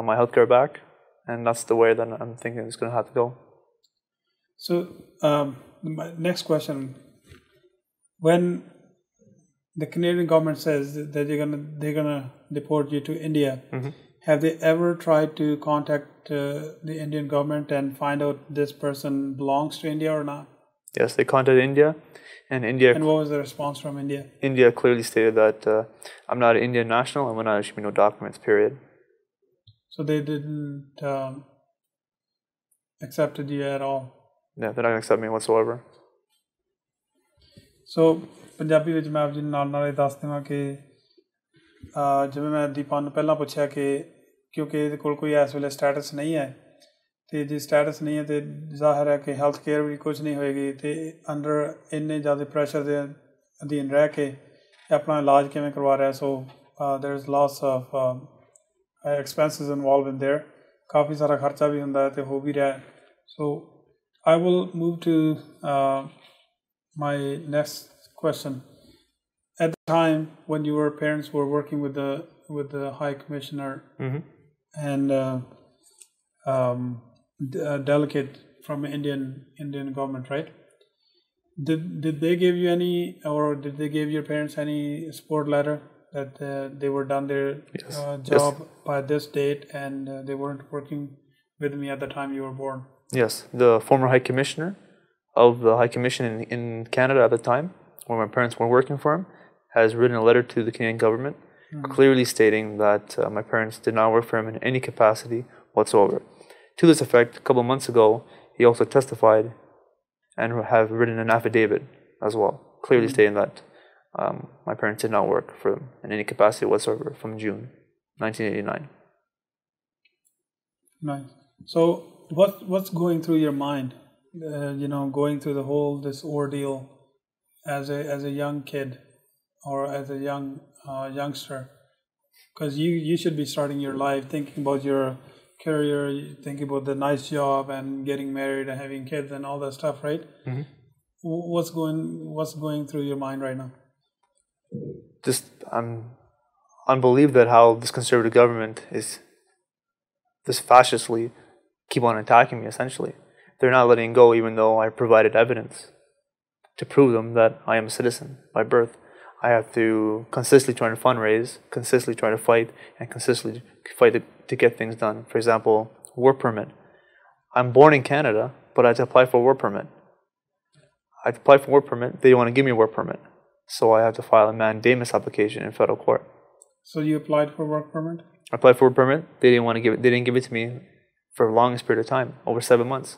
my healthcare back, and that's the way that I'm thinking it's going to have to go. So, my next question: when the Canadian government says that they're gonna deport you to India, have they ever tried to contact the Indian government and find out this person belongs to India or not? Yes, they contacted India, and India. And what was the response from India? India clearly stated that I'm not an Indian national and will not issue me no documents. Period. So they didn't accept you at all? Yeah, they're not going to accept me whatsoever. So, Punjabi ਵਿੱਚ ਮੈਂ ਆਪ ਜੀ ਨਾਲ ਇਹ ਦੱਸ ਦੇਵਾਂ ਕਿ ਜਿਵੇਂ ਮੈਂ ਦੀਪਾਨ ਨੂੰ ਪਹਿਲਾਂ ਪੁੱਛਿਆ ਕਿ ਕਿਉਂਕਿ ਇਹਦੇ ਕੋਲ ਕੋਈ ਇਸ ਵੇਲੇ ਸਟੇਟਸ ਨਹੀਂ ਹੈ ਅਤੇ ਜੇ ਸਟੇਟਸ ਨਹੀਂ ਹੈ ਤਾਂ ਜ਼ਾਹਿਰ ਹੈ ਕਿ ਹੈਲਥ ਕੇਅਰ ਵੀ ਕੁਝ ਨਹੀਂ ਹੋਏਗੀ ਅਤੇ ਅੰਡਰ ਇੰਨੇ ਜ਼ਿਆਦਾ ਪ੍ਰੈਸ਼ਰ ਦੇ ਅਧੀਨ ਰਹਿ ਕੇ ਆਪਣਾ ਇਲਾਜ ਕਿਵੇਂ ਕਰਵਾ ਰਿਹਾ। So there is lots of expenses involved in there. ਕਾਫੀ ਸਾਰਾ ਖਰਚਾ ਵੀ ਹੁੰਦਾ ਹੈ ਤੇ ਹੋ ਵੀ ਰਿਹਾ। So I will move to my next question. At the time when your parents were working with the High Commissioner and delegate from Indian government, right? Did they give you any, or did they give your parents any support letter that they were done their job by this date and they weren't working with me at the time you were born? Yes, the former High Commissioner of the High Commission in Canada at the time, where my parents were working for him, has written a letter to the Canadian government clearly stating that my parents did not work for him in any capacity whatsoever. To this effect, a couple of months ago, he also testified and have written an affidavit as well, clearly stating that my parents did not work for him in any capacity whatsoever from June 1989. Nice. So what's going through your mind, going through this ordeal as a young kid or as a youngster? Because you should be starting your life thinking about your career, thinking about the nice job and getting married and having kids and all that stuff, right? Mm-hmm. What's going through your mind right now? Just I'm unbelieved at how this conservative government is this fascistly keep on attacking me. Essentially, they're not letting go, even though I provided evidence to prove them that I am a citizen by birth. I have to consistently try to fundraise, consistently try to fight, and consistently fight to get things done. For example, work permit. I'm born in Canada, but I had to apply for a work permit. I had to apply for work permit. They didn't want to give me a work permit, so I had to file a mandamus application in federal court. So you applied for work permit? I applied for work permit. They didn't want to give it. They didn't give it to me for the longest period of time, over 7 months.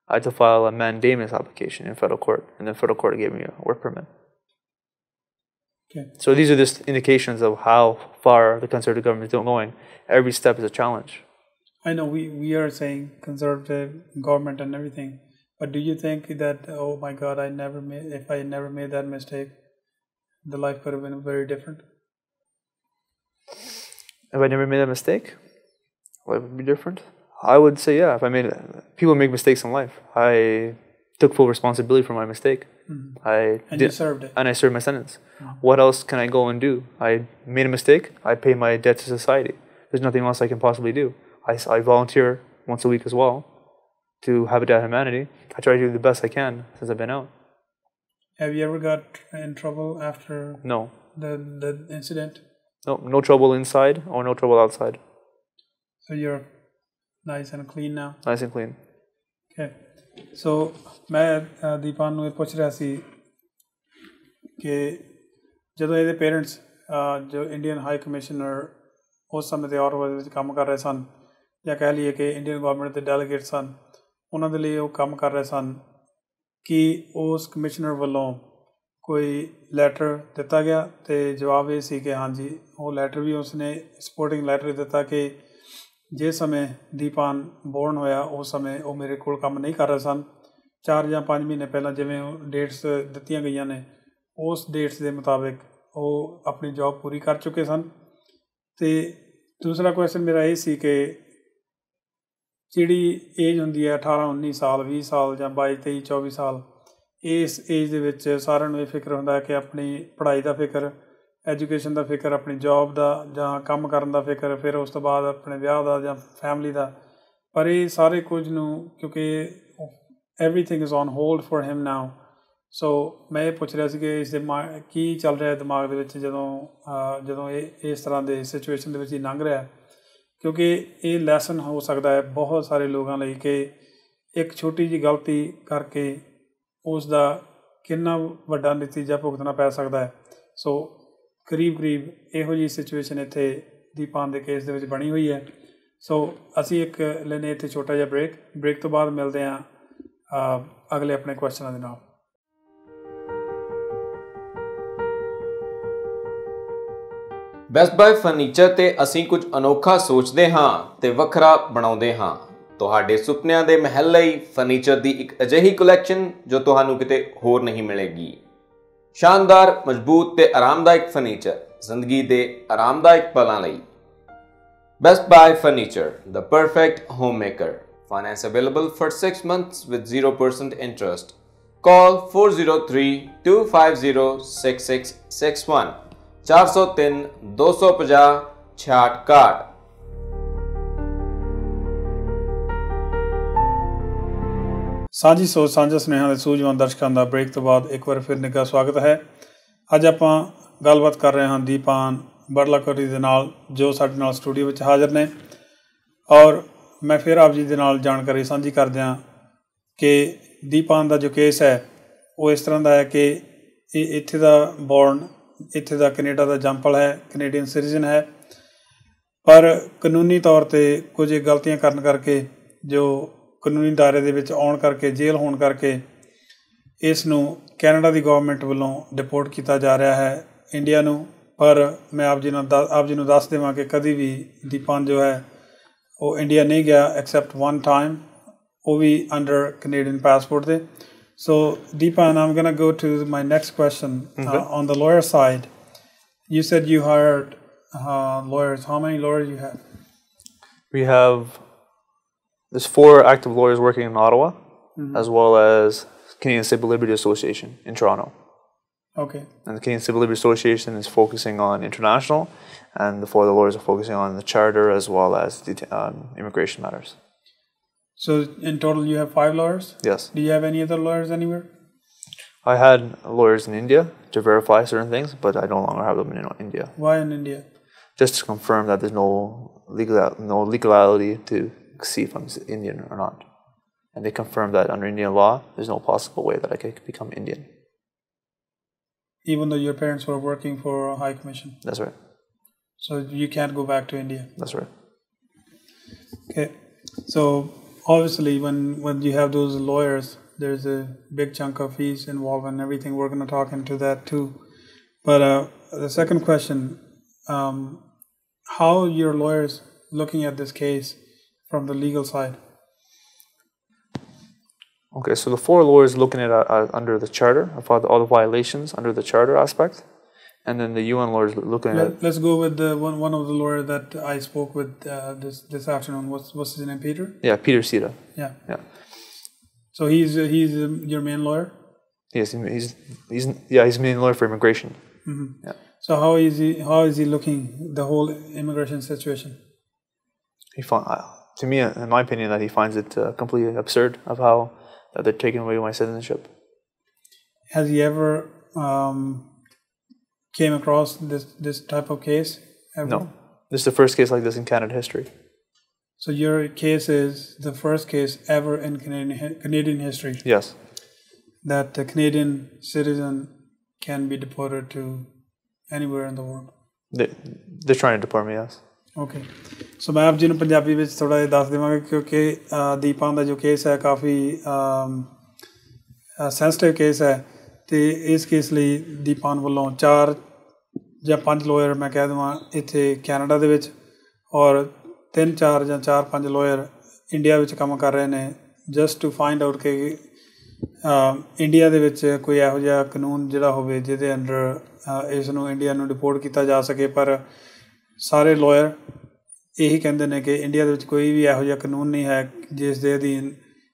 I had to file a mandamus application in federal court, and then federal court gave me a work permit. Okay. So these are just indications of how far the conservative government is going. Every step is a challenge. I know we are saying conservative government and everything, but do you think that, oh my God, if I never made that mistake, the life could have been very different? If I never made that mistake, life would be different? I would say yeah. People make mistakes in life. I took full responsibility for my mistake. Mm-hmm. You served it. And I served my sentence. Mm-hmm. What else can I go and do? I made a mistake. I pay my debt to society. There's nothing else I can possibly do. I volunteer once a week as well to Habitat Humanity. I try to do the best I can since I've been out. Have you ever got in trouble after the incident? No trouble inside or no trouble outside. So you're nice and clean now? Nice and clean. Okay. So ਮੈਂ ਦੀਪਾਨ ਨੂੰ ਇਹ ਪੁੱਛ ਰਿਹਾ ਸੀ ਕਿ ਜਦੋਂ ਇਹਦੇ parents ਜੋ Indian high commissioner ਉਸ ਸਮੇਂ ਤੇ ਔਰ ਵਿੱਚ ਕੰਮ ਕਰ ਰਹੇ ਸਨ, ਜਾਂ ਕਹਿ ਲਈਏ ਕਿ ਇੰਡੀਅਨ ਗਵਰਨਮੈਂਟ ਦੇ ਡੈਲੀਗੇਟ ਸਨ, ਉਹਨਾਂ ਦੇ ਲਈ ਉਹ ਕੰਮ ਕਰ ਰਹੇ ਸਨ, ਕਿ ਉਸ ਕਮਿਸ਼ਨਰ ਵੱਲੋਂ ਕੋਈ ਲੈਟਰ ਦਿੱਤਾ ਗਿਆ ਅਤੇ ਜਵਾਬ ਇਹ ਸੀ ਕਿ ਹਾਂਜੀ, ਉਹ ਲੈਟਰ ਵੀ ਉਸਨੇ ਸਪੋਰਟਿੰਗ ਲੈਟਰ ਦਿੱਤਾ ਕਿ ਜਿਸ ਸਮੇਂ ਦੀਪਾਨ ਬੋਰਨ ਹੋਇਆ ਉਸ ਸਮੇਂ ਉਹ ਮੇਰੇ ਕੋਲ ਕੰਮ ਨਹੀਂ ਕਰ ਰਹੇ ਸਨ। 4 ਜਾਂ 5 ਮਹੀਨੇ ਪਹਿਲਾਂ ਜਿਵੇਂ ਡੇਟਸ ਦਿੱਤੀਆਂ ਗਈਆਂ ਨੇ, ਉਸ ਡੇਟਸ ਦੇ ਮੁਤਾਬਿਕ ਉਹ ਆਪਣੀ ਜੋਬ ਪੂਰੀ ਕਰ ਚੁੱਕੇ ਸਨ। ਅਤੇ ਦੂਸਰਾ ਕੁਐਸਚਨ ਮੇਰਾ ਇਹ ਸੀ ਕਿ ਜਿਹੜੀ ਏਜ ਹੁੰਦੀ ਹੈ 18, 19 ਸਾਲ, 20 ਸਾਲ ਜਾਂ 22, 23, 24 ਸਾਲ, ਇਸ ਏਜ ਦੇ ਵਿੱਚ ਸਾਰਿਆਂ ਨੂੰ ਇਹ ਫਿਕਰ ਹੁੰਦਾ ਕਿ ਆਪਣੀ ਪੜ੍ਹਾਈ ਦਾ ਫਿਕਰ, ਐਜੂਕੇਸ਼ਨ ਦਾ ਫਿਕਰ, ਆਪਣੀ ਜੋਬ ਦਾ ਜਾਂ ਕੰਮ ਕਰਨ ਦਾ ਫਿਕਰ, ਫਿਰ ਉਸ ਤੋਂ ਬਾਅਦ ਆਪਣੇ ਵਿਆਹ ਦਾ ਜਾਂ ਫੈਮਿਲੀ ਦਾ। ਪਰ ਇਹ ਸਾਰੇ ਕੁਝ ਨੂੰ, ਕਿਉਂਕਿ everything is on hold for him now. So ਮੈਂ ਇਹ ਪੁੱਛ ਰਿਹਾ ਸੀ ਕਿ ਇਸ ਦੇ ਕੀ ਚੱਲ ਰਿਹਾ ਦਿਮਾਗ ਦੇ ਵਿੱਚ ਜਦੋਂ ਇਹ ਇਸ ਤਰ੍ਹਾਂ ਦੇ ਸਿਚੁਏਸ਼ਨ ਦੇ ਵਿੱਚ ਹੀ ਲੰਘ ਰਿਹਾ, ਕਿਉਂਕਿ ਇਹ ਲੈਸਨ ਹੋ ਸਕਦਾ ਹੈ ਬਹੁਤ ਸਾਰੇ ਲੋਕਾਂ ਲਈ ਕਿ ਇੱਕ ਛੋਟੀ ਜਿਹੀ ਗਲਤੀ ਕਰਕੇ ਉਸ ਦਾ ਕਿੰਨਾ ਵੱਡਾ ਨਤੀਜਾ ਭੁਗਤਣਾ ਪੈ ਸਕਦਾ ਹੈ। ਸੋ ਕਰੀਬ ਇਹੋ ਜਿਹੀ ਸਿਚੁਏਸ਼ਨ ਇੱਥੇ ਦੀਪਾਨ ਦੇ ਕੇਸ ਦੇ ਵਿੱਚ ਬਣੀ ਹੋਈ ਹੈ। ਸੋ ਅਸੀਂ ਇੱਕ ਲੈਂਦੇ ਇੱਥੇ ਛੋਟਾ ਜਿਹਾ ਬ੍ਰੇਕ ਤੋਂ ਬਾਅਦ ਮਿਲਦੇ ਹਾਂ ਅਗਲੇ ਆਪਣੇ ਕੁਐਸਚਨਾਂ ਦੇ ਨਾਲ। ਬੈਸਟ ਬਾਏ ਫਰਨੀਚਰ ਤੇ ਅਸੀਂ ਕੁਝ ਅਨੋਖਾ ਸੋਚਦੇ ਹਾਂ ਤੇ ਵੱਖਰਾ ਬਣਾਉਂਦੇ ਹਾਂ। ਤੁਹਾਡੇ ਸੁਪਨਿਆਂ ਦੇ ਮਹਿਲ ਲਈ ਫਰਨੀਚਰ ਦੀ ਇੱਕ ਅਜਿਹੀ ਕਲੈਕਸ਼ਨ ਜੋ ਤੁਹਾਨੂੰ ਕਿਤੇ ਹੋਰ ਨਹੀਂ ਮਿਲੇਗੀ। ਸ਼ਾਨਦਾਰ, ਮਜ਼ਬੂਤ ਤੇ ਆਰਾਮਦਾਇਕ ਫਰਨੀਚਰ ਜ਼ਿੰਦਗੀ ਦੇ ਆਰਾਮਦਾਇਕ ਪਲਾਂ ਲਈ। Best buy furniture, the perfect home maker. Finance available for 6 months with 0% interest. Call 403-250-6661 403 250 6661। ਸਾਂਝੀ ਸੋਚ ਸਾਂਝਾ ਸੁਨੇਹਾ ਦੇ ਸੂਝਵਾਨ ਦਰਸ਼ਕਾਂ ਦਾ ਬ੍ਰੇਕ ਤੋਂ ਬਾਅਦ ਇੱਕ ਵਾਰ ਫਿਰ ਨਿੱਘਾ ਸਵਾਗਤ ਹੈ। ਅੱਜ ਆਪਾਂ ਗੱਲਬਾਤ ਕਰ ਰਹੇ ਹਾਂ ਦੀਪਾਨ ਬਰਲਾਕੋਟੀ ਦੇ ਨਾਲ, ਜੋ ਸਾਡੇ ਨਾਲ ਸਟੂਡੀਓ ਵਿੱਚ ਹਾਜ਼ਰ ਨੇ। ਔਰ ਮੈਂ ਫਿਰ ਆਪ ਜੀ ਦੇ ਨਾਲ ਜਾਣਕਾਰੀ ਸਾਂਝੀ ਕਰਦਿਆਂ ਕਿ ਦੀਪਾਨ ਦਾ ਜੋ ਕੇਸ ਹੈ ਉਹ ਇਸ ਤਰ੍ਹਾਂ ਦਾ ਹੈ ਕਿ ਇਹ ਇੱਥੇ ਦਾ ਬੋਰਨ, ਇੱਥੇ ਦਾ ਕੈਨੇਡਾ ਦਾ ਜੰਪਲ ਹੈ, ਕੈਨੇਡੀਅਨ ਸਿਟੀਜ਼ਨ ਹੈ, ਪਰ ਕਾਨੂੰਨੀ ਤੌਰ 'ਤੇ ਕੁਝ ਗਲਤੀਆਂ ਕਰਨ ਕਰਕੇ, ਜੋ ਕਾਨੂੰਨੀ ਦਾਇਰੇ ਦੇ ਵਿੱਚ ਆਉਣ ਕਰਕੇ, ਜੇਲ੍ਹ ਹੋਣ ਕਰਕੇ ਇਸ ਨੂੰ ਕੈਨੇਡਾ ਦੀ ਗੌਰਮੈਂਟ ਵੱਲੋਂ ਡਿਪੋਰਟ ਕੀਤਾ ਜਾ ਰਿਹਾ ਹੈ ਇੰਡੀਆ ਨੂੰ। ਪਰ ਮੈਂ ਆਪ ਜੀ ਨੂੰ ਦੱਸ ਦੇਵਾਂ ਕਿ ਕਦੀ ਵੀ ਦੀਪਾਨ ਜੋ ਹੈ ਉਹ ਇੰਡੀਆ ਨਹੀਂ ਗਿਆ ਐਕਸੈਪਟ ਵਨ ਟਾਈਮ, ਉਹ ਵੀ ਅੰਡਰ ਕੈਨੇਡੀਅਨ ਪਾਸਪੋਰਟ ਦੇ। So Deepan, I'm going to go to my next question. On the lawyer side, you said you hired lawyers. How many lawyers you have? There's 4 active lawyers working in Ottawa, as well as Canadian Civil Liberty Association in Toronto. Okay. And the Canadian Civil Liberty Association is focusing on international, and the 4 other lawyers are focusing on the charter as well as the immigration matters. So in total you have 5 lawyers? Yes. Do you have any other lawyers anywhere? I had lawyers in India to verify certain things, but I no longer have them in India. Why in India? Just to confirm that there's no legality to see if I'm Indian or not. And they confirmed that under Indian law, there's no possible way that I could become Indian. Even though your parents were working for a high commission? That's right. So you can't go back to India? That's right. Okay. So obviously when you have those lawyers, there's a big chunk of fees involved and everything. We're going to talk into that too. But the second question, how your lawyers looking at this case from the legal side? Okay, so the 4 lawyers looking at under the charter, about all the violations under the charter aspect, and then the UN lawyers looking at... Let's go with the one of the lawyers that I spoke with this afternoon. What's his name? Peter? Yeah, Peter Sita. Yeah. So he's your main lawyer? Yes, he's main lawyer for immigration. Mm-hmm. Yeah. So how is he looking the whole immigration situation? To me, in my opinion, that he finds it completely absurd of how that they're taking away my citizenship. Has he ever came across this type of case ever? No. This is the first case like this in Canada history. So your case is the first case ever in Canadian history? Yes. That a Canadian citizen can be deported to anywhere in the world? They're trying to deport me, yes. Okay. So मैं आप जी ਨੂੰ ਪੰਜਾਬੀ ਵਿੱਚ ਥੋੜਾ ਜਿਹਾ ਦੱਸ ਦੇਵਾਂਗਾ ਕਿਉਂਕਿ ਦੀਪਾਂ ਦਾ ਜੋ ਕੇਸ ਹੈ ਕਾਫੀ ਸੈਂਸਿਟਿਵ ਕੇਸ ਹੈ ਤੇ ਇਸ ਕੇਸ ਲਈ ਦੀਪਾਨ ਵੱਲੋਂ 4 ਜਾਂ 5 ਲਾਇਰ ਮੈਂ ਕਹਿ ਦੇਵਾਂ ਇੱਥੇ ਕੈਨੇਡਾ ਦੇ ਵਿੱਚ ਔਰ 3-4 ਜਾਂ 4-5 ਲਾਇਰ ਇੰਡੀਆ ਵਿੱਚ ਕੰਮ ਕਰ ਰਹੇ ਨੇ ਜਸਟ ਟੂ ਫਾਈਂਡ ਆਊਟ ਕਿ ਇੰਡੀਆ ਦੇ ਵਿੱਚ ਕੋਈ ਇਹੋ ਜਿਹਾ ਕਾਨੂੰਨ ਜਿਹੜਾ ਹੋਵੇ ਜਿਹਦੇ ਅੰਡਰ ਇਸ ਨੂੰ ਇੰਡੀਆ ਨੂੰ ਡਿਪੋਰਟ ਕੀਤਾ ਜਾ ਸਕੇ। ਪਰ ਸਾਰੇ ਲਾਇਰ ਇਹੀ ਕਹਿੰਦੇ ਨੇ ਕਿ ਇੰਡੀਆ ਦੇ ਵਿੱਚ ਕੋਈ ਵੀ ਇਹੋ ਜਿਹਾ ਕਾਨੂੰਨ ਨਹੀਂ ਹੈ ਜਿਸ ਦੇ ਅਧੀਨ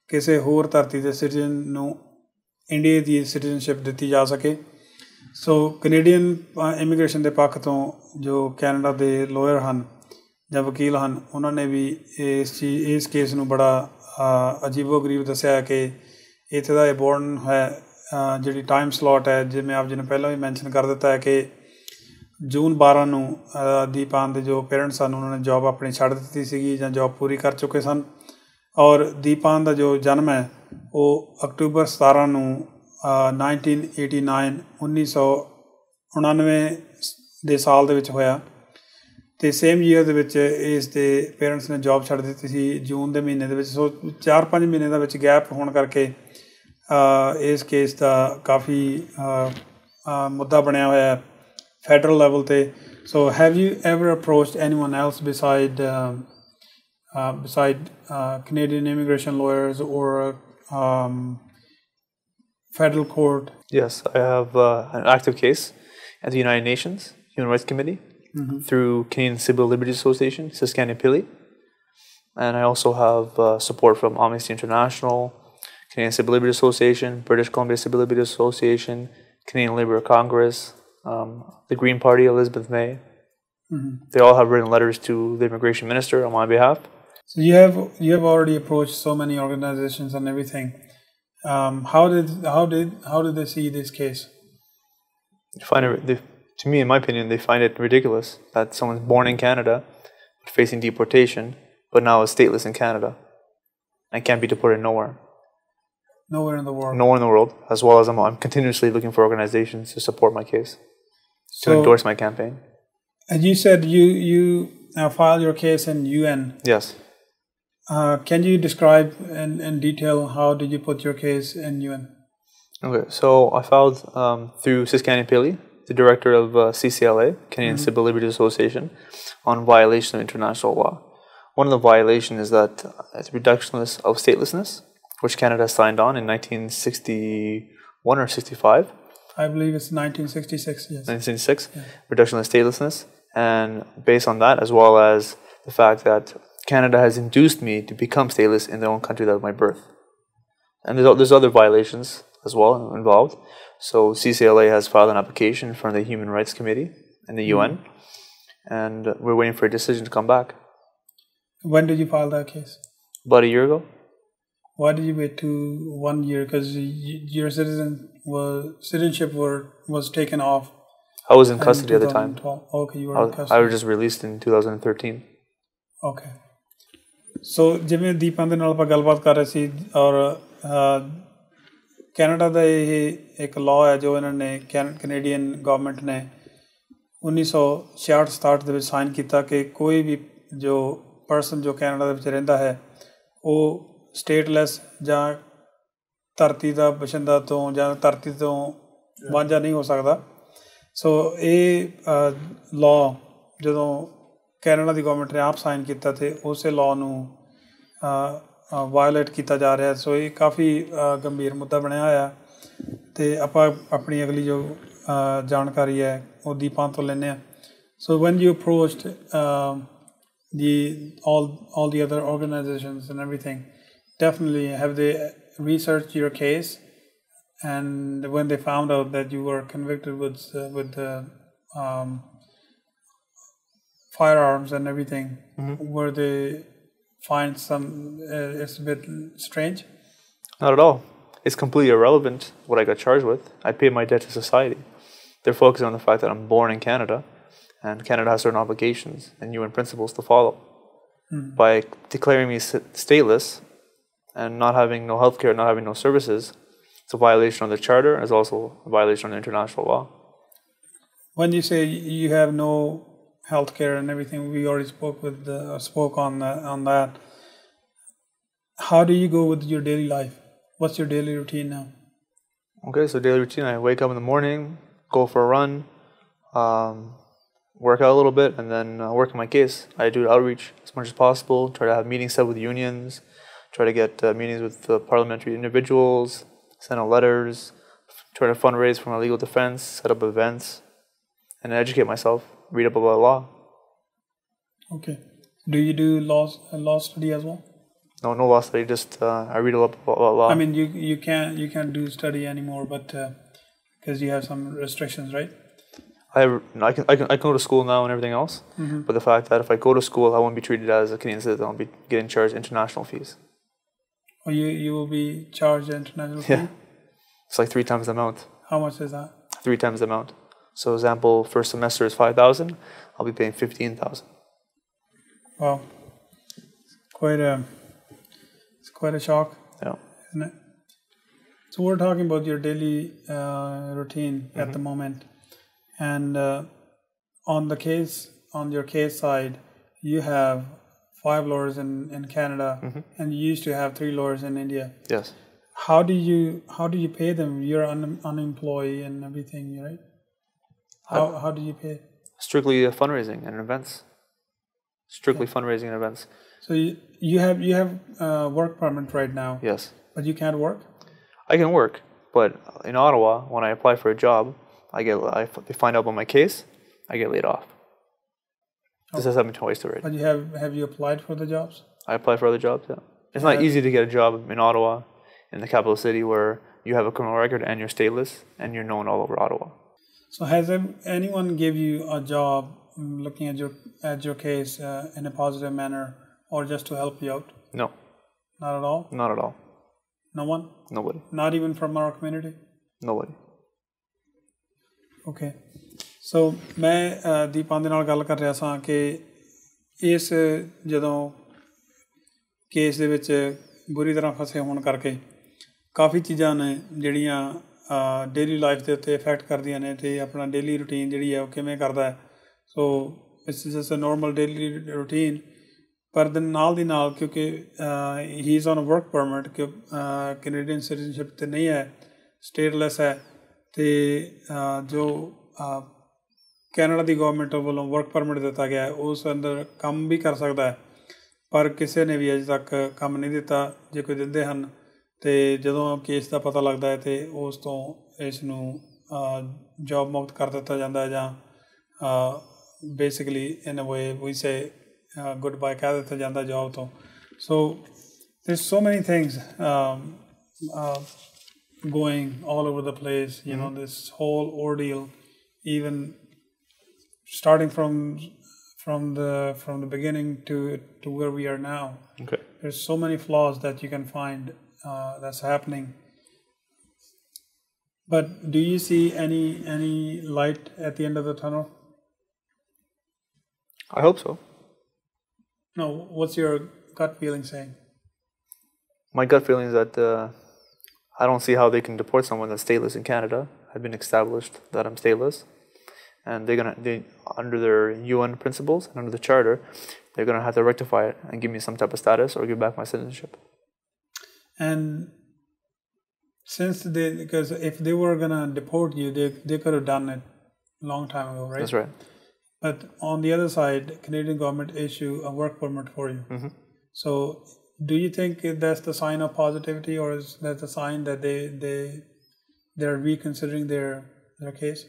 ਕਿਸੇ ਹੋਰ ਧਰਤੀ ਦੇ ਸਿਟੀਜ਼ਨ ਨੂੰ ਇੰਡੀਆ ਦੀ ਸਿਟੀਜ਼ਨਸ਼ਿਪ ਦਿੱਤੀ ਜਾ ਸਕੇ। ਸੋ ਕੈਨੇਡੀਅਨ ਇਮੀਗ੍ਰੇਸ਼ਨ ਦੇ ਪੱਖ ਤੋਂ ਜੋ ਕੈਨੇਡਾ ਦੇ ਲਾਇਰ ਹਨ ਜਾਂ ਵਕੀਲ ਹਨ ਉਹਨਾਂ ਨੇ ਵੀ ਇਸ ਕੇਸ ਨੂੰ ਬੜਾ ਅਜੀਬੋ ਗਰੀਬ ਦੱਸਿਆ ਕਿ ਇੱਥੇ ਦਾ ਇਹ ਬੋਰਨ ਹੈ ਜਿਹੜੀ ਟਾਈਮ ਸਲੋਟ ਹੈ ਜਿਵੇਂ ਆਪ ਜੀ ਨੇ ਪਹਿਲਾਂ ਵੀ ਮੈਂਸ਼ਨ ਕਰ ਦਿੱਤਾ ਹੈ ਕਿ ਜੂਨ 12 ਨੂੰ ਦੀਪਾਨ ਦੇ ਜੋ ਪੇਰੈਂਟਸ ਹਨ ਉਹਨਾਂ ਨੇ ਜੋਬ ਆਪਣੀ ਛੱਡ ਦਿੱਤੀ ਸੀਗੀ ਜਾਂ ਜੋਬ ਪੂਰੀ ਕਰ ਚੁੱਕੇ ਸਨ ਔਰ ਦੀਪਾਨ ਦਾ ਜੋ ਜਨਮ ਹੈ ਉਹ ਅਕਤੂਬਰ 17 ਨੂੰ 1999 ਦੇ ਸਾਲ ਦੇ ਵਿੱਚ ਹੋਇਆ ਅਤੇ ਸੇਮ ਈਅਰ ਦੇ ਵਿੱਚ ਇਸ ਦੇ ਪੇਰੈਂਟਸ ਨੇ ਜੋਬ ਛੱਡ ਦਿੱਤੀ ਸੀ ਜੂਨ ਦੇ ਮਹੀਨੇ ਦੇ ਵਿੱਚ। ਸੋ 4-5 ਮਹੀਨੇ ਦਾ ਵਿੱਚ ਗੈਪ ਹੋਣ ਕਰਕੇ ਇਸ ਕੇਸ ਦਾ ਕਾਫੀ ਮੁੱਦਾ ਬਣਿਆ ਹੋਇਆ federal level ਤੇ। So have you ever approached anyone else beside Canadian immigration lawyers or federal court? Yes, I have an active case at the United Nations Human Rights Committee through Canadian Civil Liberty Association, Saskatchewan. And I also have support from Amnesty International, Canadian Civil Liberty Association, British Columbia Civil Liberty Association, Canadian Labour Congress, the Green Party, Elizabeth May. They all have written letters to the immigration minister on my behalf. So you have already approached so many organizations and everything. How did they see this case? To me, in my opinion, they find it ridiculous that someone's born in Canada, facing deportation, but now is stateless in Canada and can't be deported nowhere. Nowhere in the world. Nowhere in the world. As well as I'm continuously looking for organizations to support my case, to endorse my campaign. And you said you filed your case in UN. Yes. Can you describe in detail how did you put your case in UN? Okay, so I filed through Siskani Pili, the director of CCLA, Canadian Civil Liberties Association, on violation of international law. One of the violations is that it's reductionist of statelessness, which Canada signed on in 1961 or 65. I believe it's 1966, yes. 1966, yeah. Reduction of statelessness. And based on that, as well as the fact that Canada has induced me to become stateless in their own country of my birth. And there's other violations as well involved. So CCLA has filed an application in front of the Human Rights Committee in the UN, and we're waiting for a decision to come back. When did you file that case? About a year ago. Why did you wait to 1 year? Because your citizenship was taken off. I was in custody at the time. Okay, you were in custody. I was just released in 2013. Okay. So ਜਿਵੇਂ ਦੀਪਾਂ ਦੇ ਨਾਲ ਆਪਾਂ ਗੱਲਬਾਤ ਕਰ ਰਹੇ ਸੀ ਔਰ Canada ਦਾ ਇਹ ਇੱਕ ਲਾਅ ਹੈ ਜੋ ਇਹਨਾਂ ਨੇ ਕੈਨੇਡੀਅਨ ਗਵਰਨਮੈਂਟ ਨੇ 1966-67 ਦੇ ਵਿੱਚ ਸਾਈਨ ਕੀਤਾ ਕਿ ਕੋਈ ਵੀ ਜੋ ਪਰਸਨ ਜੋ ਕੈਨੇਡਾ ਦੇ ਵਿੱਚ ਰਹਿੰਦਾ ਹੈ ਉਹ ਸਟੇਟਲੈਸ ਜਾਂ ਧਰਤੀ ਦਾ ਬਸ਼ਿੰਦਾ ਤੋਂ ਜਾਂ ਧਰਤੀ ਤੋਂ ਵਾਂਝਾ ਨਹੀਂ ਹੋ ਸਕਦਾ ਸੋ ਇਹ ਲਾਅ ਜਦੋਂ ਕੈਨੇਡਾ ਦੀ ਗਵਰਨਮੈਂਟ ਨੇ ਆਪ ਸਾਈਨ ਕੀਤਾ ਤੇ ਉਸੇ ਲਾਅ ਨੂੰ ਵਾਇਓਲੇਟ ਕੀਤਾ ਜਾ ਰਿਹਾ ਸੋ ਇਹ ਕਾਫੀ ਗੰਭੀਰ ਮੁੱਦਾ ਬਣਿਆ ਹੋਇਆ ਤੇ ਆਪਾਂ ਆਪਣੀ ਅਗਲੀ ਜੋ ਜਾਣਕਾਰੀ ਹੈ ਉਹ ਦੀਪਾਂ ਤੋਂ ਲੈਂਦੇ ਹਾਂ so when you approached all the other organizations and everything definitely have they researched your case and when they found out that you were convicted with firearms and everything, were they find some it's a bit strange? Not at all. It's completely irrelevant what I got charged with. I paid my debt to society. They're focusing on the fact that I'm born in Canada and Canada has certain obligations and UN principles to follow. By declaring me stateless and not having no healthcare, not having no services, it's a violation of the charter and it's also a violation of international law. When you say you have no healthcare and everything, we already spoke on that. How do you go with your daily life? What's your daily routine now? Okay, so daily routine, I wake up in the morning, go for a run, work out a little bit, and then work on my case. I do outreach as much as possible, try to have meetings set with unions, try to get meetings with parliamentary individuals, send out letters, try to fundraise for my legal defense, set up events, and educate myself. Read up about law. Okay. Do you do law study as well? No law study. Just I read a lot about law. I mean, you can't do study anymore, but because you have some restrictions, right? I can go to school now and everything else. But the fact that if I go to school, I won't be treated as a Canadian citizen. I'll be getting charged international fees. Oh, you will be charged international fee? Yeah. It's like 3 times the amount. How much is that? 3 times the amount. So, example, first semester is 5,000. I'll be paying 15,000. Wow, it's quite a shock. Yeah, isn't it? So we're talking about your daily routine at the moment, and on your case side, you have 5 lawyers in Canada, and you used to have 3 lawyers in India. Yes. How do you pay them? You're unemployed and everything, right? How do you pay? Strictly fundraising and events. Strictly fundraising and events. So you have work permit right now. Yes. But you can't work? I can work, but in Ottawa, when I apply for a job, they find out about my case, I get laid off. This has happened twice already. But have you applied for the jobs? I applied for other jobs, yeah. It's not easy to get a job in Ottawa, in the capital city, where you have a criminal record and you're stateless and you're known all over Ottawa. So has anyone give you a job looking at your case in a positive manner or just to help you out? No. Not at all? Not at all. No one? Nobody. Not even from our community? Nobody. Okay. So ਮੈਂ ਦੀਪਾਂ ਦੇ ਨਾਲ ਗੱਲ ਕਰ ਰਿਹਾ ਸਾਂ ਕਿ ਇਸ ਜਦੋਂ ਕੇਸ ਦੇ ਵਿੱਚ ਬੁਰੀ ਤਰ੍ਹਾਂ ਫਸੇ ਹੋਣ ਕਰਕੇ ਕਾਫੀ ਚੀਜ਼ਾਂ ਨੇ ਜਿਹੜੀਆਂ ਡੇਲੀ ਲਾਈਫ ਦੇ ਉੱਤੇ ਇਫੈਕਟ ਕਰਦੀਆਂ ਨੇ ਅਤੇ ਆਪਣਾ ਡੇਲੀ ਰੂਟੀਨ ਜਿਹੜੀ ਹੈ ਉਹ ਕਿਵੇਂ ਕਰਦਾ ਹੈ। So it's just a normal daily routine. ਪਰ ਦੇ ਨਾਲ ਦੀ ਨਾਲ ਕਿਉਂਕਿ he is on work permit, ਕਿ ਕੈਨੇਡੀਅਨ ਸਿਟੀਜ਼ਨਸ਼ਿਪ 'ਤੇ ਨਹੀਂ ਹੈ, ਸਟੇਟਲੈਸ ਹੈ, ਅਤੇ ਜੋ ਕੈਨੇਡਾ ਦੀ ਗੌਰਮੈਂਟ ਵੱਲੋਂ ਵਰਕ ਪਰਮਿਟ ਦਿੱਤਾ ਗਿਆ ਹੈ ਉਸ ਅੰਦਰ ਕੰਮ ਵੀ ਕਰ ਸਕਦਾ ਹੈ। ਪਰ ਕਿਸੇ ਨੇ ਵੀ ਅਜੇ ਤੱਕ ਕੰਮ ਨਹੀਂ ਦਿੱਤਾ। ਜੇ ਕੋਈ ਦਿੰਦੇ ਹਨ ਅਤੇ ਜਦੋਂ ਕੇਸ ਦਾ ਪਤਾ ਲੱਗਦਾ ਹੈ ਅਤੇ ਉਸ ਤੋਂ ਇਸ ਨੂੰ ਜੋਬ ਮੁਕਤ ਕਰ ਦਿੱਤਾ ਜਾਂਦਾ ਹੈ, ਜਾਂ ਬੇਸਿਕਲੀ ਇਨ ਅ ਵੇ ਵੀ ਸੇ ਗੁੱਡ ਬਾਏ ਕਹਿ ਦਿੱਤਾ ਜਾਂਦਾ ਜੋਬ ਤੋਂ। ਸੋ ਦੇਰ ਸੋ ਮੈਨੀ things going all over the place, you know, this whole ordeal, even starting from the beginning to where we are now. Okay. There's so many flaws that you can find that's happening. But do you see any light at the end of the tunnel? I hope so. No, what's your gut feeling saying? My gut feeling is that I don't see how they can deport someone that's stateless in Canada. I've been established that I'm stateless, and they under their UN principles and under the charter, they're gonna have to rectify it and give me some type of status or give back my citizenship. And because if they were gonna deport you, they could have done it long time ago, right? That's right. But on the other side, Canadian government issue a work permit for you. Mm-hmm. So do you think that's the sign of positivity, or is that the sign that they're reconsidering their case?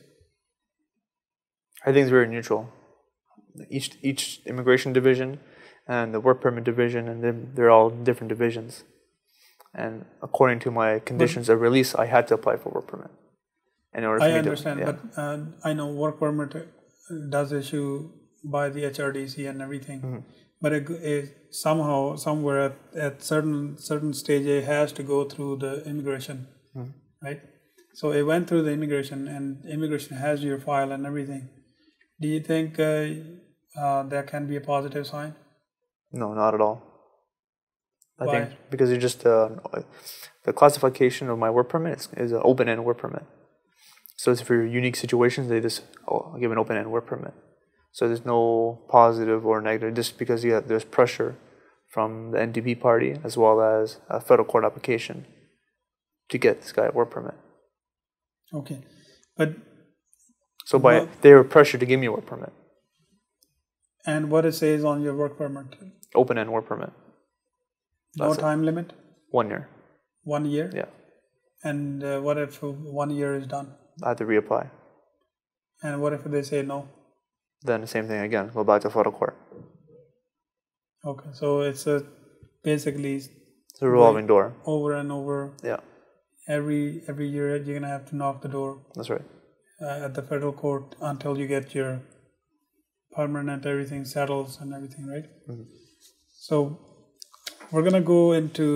I think it's very neutral. Each immigration division and the work permit division, and they're all different divisions. And according to my conditions of release, I had to apply for work permit. In order for I me understand, to, yeah. but I know work permit does issue by the HRDC and everything. Mm-hmm. But it somehow, somewhere at certain stage, it has to go through the immigration, right? So it went through the immigration, and immigration has your file and everything. Do you think that can be a positive sign? No, not at all. I Why? think because you just the classification of my work permit is an open-end work permit. So it's for unique situations. They just give an open-end work permit. So there's no positive or negative, just because there's pressure from the NDP party as well as a federal court application to get this guy a work permit. Okay, but so they were pressured to give me a work permit. And what it says on your work permit? Open-end work permit. No time limit? 1 year. 1 year? Yeah. And what if 1 year is done? I have to reapply. And what if they say no? Then the same thing again, go back to federal court. Okay, so it's basically it's a revolving door. Over and over. Yeah. Every year you're gonna have to knock the door. That's right. At the federal court until you get your permanent, everything settles and everything, right? Mm-hmm. So we're gonna go into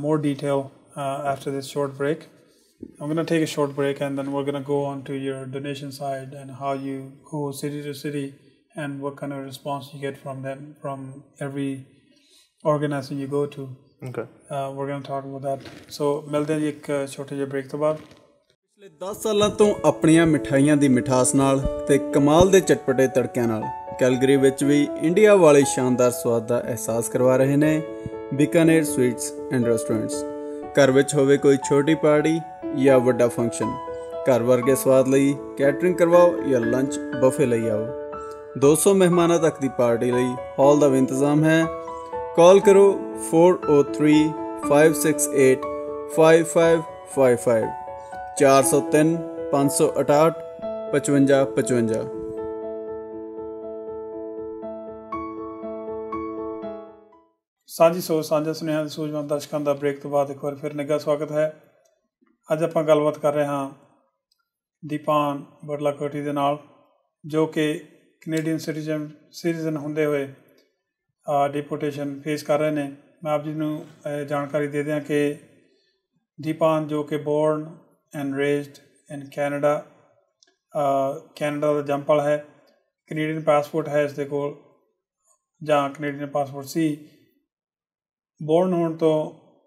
more detail after this short break. I'm going to take a short break, and then we're going to go on to your donation side and how you go city to city and what kind of response you get from them, from every organization you go to. Okay. We're going to talk about that. So ਮਿਲਦੇ ਹਾਂ ਜੀ ਇੱਕ ਛੋਟੇ ਜਿਹੇ break ਤੋਂ ਬਾਅਦ। ਪਿਛਲੇ 10 ਸਾਲਾਂ ਤੋਂ ਆਪਣੀਆਂ ਮਿਠਾਈਆਂ ਦੀ ਮਿਠਾਸ ਨਾਲ ਤੇ ਕਮਾਲ ਦੇ ਚਟਪਟੇ ਤੜਕਿਆਂ ਨਾਲ ਕੈਲਗਰੀ ਵਿੱਚ ਵੀ ਇੰਡੀਆ ਵਾਲੇ ਸ਼ਾਨਦਾਰ ਸਵਾਦ ਦਾ ਅਹਿਸਾਸ ਕਰਵਾ ਰਹੇ ਨੇ ਬੀਕਾਨੇਰ ਸਵੀਟਸ ਐਂਡ ਰੈਸਟੋਰੈਂਟਸ। ਘਰ ਵਿੱਚ ਹੋਵੇ ਕੋਈ ਛੋਟੀ ਪਾਰਟੀ ਜਾਂ ਵੱਡਾ ਫੰਕਸ਼ਨ, ਘਰ ਵਰਗੇ ਸਵਾਦ ਲਈ ਕੈਟਰਿੰਗ ਕਰਵਾਓ ਜਾਂ ਲੰਚ ਬਫੇ ਲਈ ਆਓ। 200 ਮਹਿਮਾਨਾਂ ਤੱਕ ਦੀ ਪਾਰਟੀ ਲਈ ਹਾਲ ਦਾ ਵੀ ਇੰਤਜ਼ਾਮ ਹੈ। ਕਾਲ ਕਰੋ 403 568 5555 403 568 5555। ਸਾਂਝੀ ਸੋਚ ਸਾਂਝਾ ਸੁਨੇਹਾ ਦੇ ਸੂਝਵਾਨ ਦਰਸ਼ਕਾਂ ਦਾ ਬ੍ਰੇਕ ਤੋਂ ਬਾਅਦ ਇੱਕ ਵਾਰ ਫਿਰ ਨਿੱਘਾ ਸਵਾਗਤ ਹੈ। ਅੱਜ ਆਪਾਂ ਗੱਲਬਾਤ ਕਰ ਰਹੇ ਹਾਂ ਦੀਪਾਨ ਬਰਲਾਕੋਟੀ ਦੇ ਨਾਲ, ਜੋ ਕਿ ਕੈਨੇਡੀਅਨ ਸਿਟੀਜ਼ਨ ਹੁੰਦੇ ਹੋਏ ਡਿਪੋਰਟੇਸ਼ਨ ਫੇਸ ਕਰ ਰਹੇ ਨੇ। ਮੈਂ ਆਪ ਜੀ ਨੂੰ ਜਾਣਕਾਰੀ ਦੇ ਦਿਆਂ ਕਿ ਦੀਪਾਨ ਜੋ ਕਿ born and raised in Canada ਦਾ ਜੰਮਪਲ ਹੈ। ਕੈਨੇਡੀਅਨ ਪਾਸਪੋਰਟ ਹੈ ਇਸ ਦੇ ਕੋਲ, ਜਾਂ ਕੈਨੇਡੀਅਨ ਪਾਸਪੋਰਟ ਸੀ। ਬੋਰਨ ਹੋਣ ਤੋਂ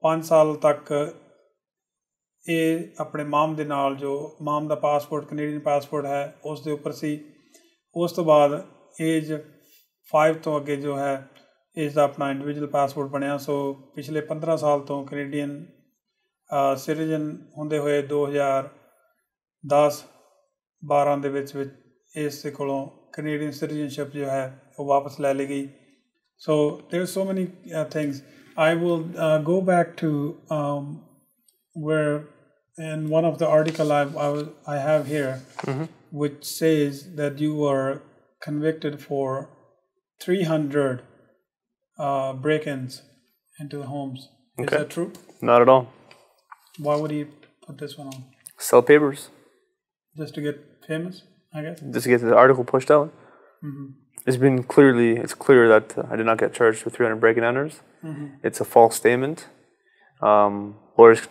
5 ਸਾਲ ਤੱਕ ਇਹ ਆਪਣੇ ਮਾਮ ਦੇ ਨਾਲ ਜੋ ਮਾਮ ਦਾ ਪਾਸਪੋਰਟ ਕੈਨੇਡੀਅਨ ਪਾਸਪੋਰਟ ਹੈ ਉਸ ਦੇ ਉੱਪਰ ਸੀ। ਉਸ ਤੋਂ ਬਾਅਦ ਏਜ 5 ਤੋਂ ਅੱਗੇ ਜੋ ਹੈ ਇਸ ਦਾ ਆਪਣਾ ਇੰਡੀਵਿਜੂਅਲ ਪਾਸਪੋਰਟ ਬਣਿਆ। ਸੋ ਪਿਛਲੇ 15 ਸਾਲ ਤੋਂ ਕੈਨੇਡੀਅਨ ਸਿਟੀਜ਼ਨ ਹੁੰਦੇ ਹੋਏ 2010-12 ਦੇ ਵਿੱਚ ਇਸ ਦੇ ਕੋਲੋਂ ਕੈਨੇਡੀਅਨ ਸਿਟੀਜ਼ਨਸ਼ਿਪ ਜੋ ਹੈ ਉਹ ਵਾਪਸ ਲੈ ਲਈ ਗਈ। ਸੋ ਦੇਰ ਆਰ ਸੋ ਮੈਨੀ things. I will go back to where in one of the article I have here, which says that you were convicted for 300 break-ins into the homes. Okay. Is that true? Not at all. Why would you put this one on? Sell papers. Just to get famous, I guess? Just to get the article pushed out. It's clear that I did not get charged with 300 break-in enters. It's a false statement. Lawyers have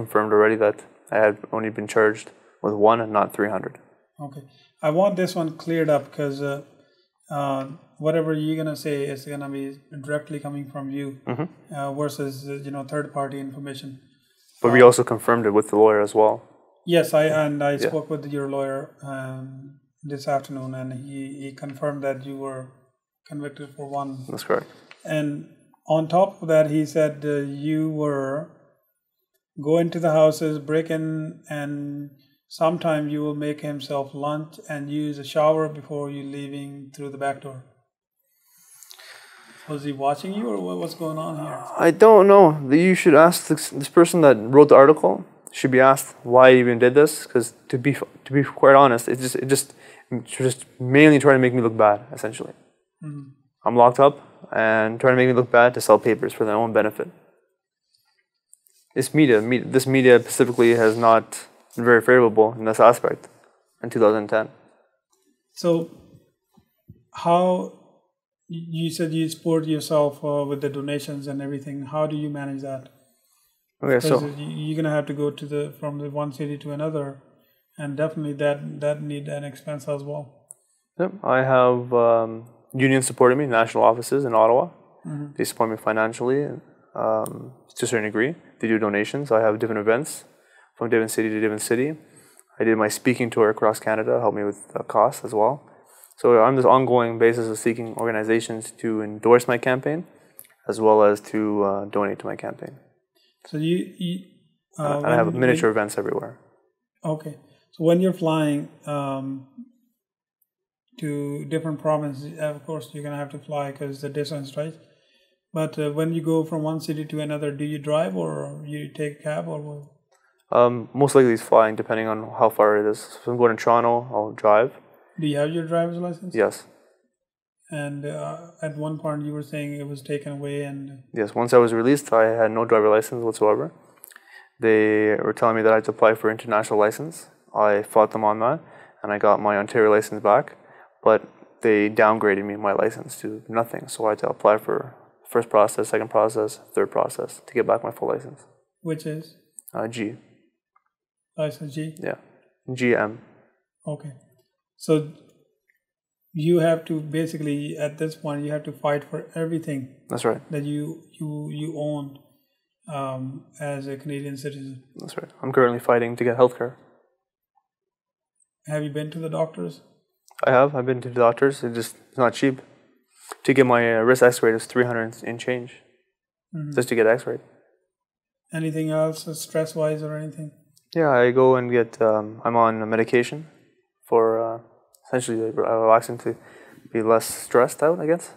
confirmed already that I had only been charged with 1 and not 300. Okay. I want this one cleared up because whatever you're going to say is going to be directly coming from you versus, third-party information. But we also confirmed it with the lawyer as well. Yes, I spoke with your lawyer this afternoon, and he confirmed that you were convicted for 1. That's correct. And on top of that, he said you were going to the houses, break in, and sometime you will make himself lunch and use a shower before you leaving through the back door. Was he watching you, or what's going on here? I don't know. You should ask this person that wrote the article. Should be asked why he even did this, because to be quite honest, it just mainly trying to make me look bad, essentially. I'm locked up and trying to make me look bad to sell papers for their own benefit. This media specifically has not been very favorable in this aspect in 2010. So how, you said you support yourself with the donations and everything. How do you manage that? Okay, so you're gonna have to go from the one city to another, and definitely that need an expense as well. Yep, I have unions supporting me, national offices in Ottawa. They support me financially to a certain degree. They do donations. I have different events from different city to different city. I did my speaking tour across Canada, helped me with costs as well. So on this ongoing basis of seeking organizations to endorse my campaign, as well as to donate to my campaign. So you I have miniature events everywhere. Okay. So when you're flying to different provinces, of course you're going to have to fly because the distance, right? But when you go from one city to another, do you drive or you take a cab or what? Most likely it's flying, depending on how far it is. So if I'm going to Toronto, I'll drive. Do you have your driver's license? Yes. And at one point you were saying it was taken away and... Yes, once I was released, I had no driver license whatsoever. They were telling me that I had to apply for international license. I fought them on that, and I got my Ontario license back. But they downgraded me my license to nothing, so I had to apply for first process, second process, third process to get back my full license. Which is? G. License G? Yeah. GM. Okay. So you have to basically, at this point, you have to fight for everything. That's right. That you own as a Canadian citizen. That's right. I'm currently fighting to get healthcare. Have you been to the doctors? I have. I've been to the doctors. It's not cheap. To get my wrist x-rayed is $300 and change. Just to get x-rayed. Anything else, stress-wise or anything? Yeah, I go and get, I'm on medication for essentially relaxing to be less stressed out, I guess.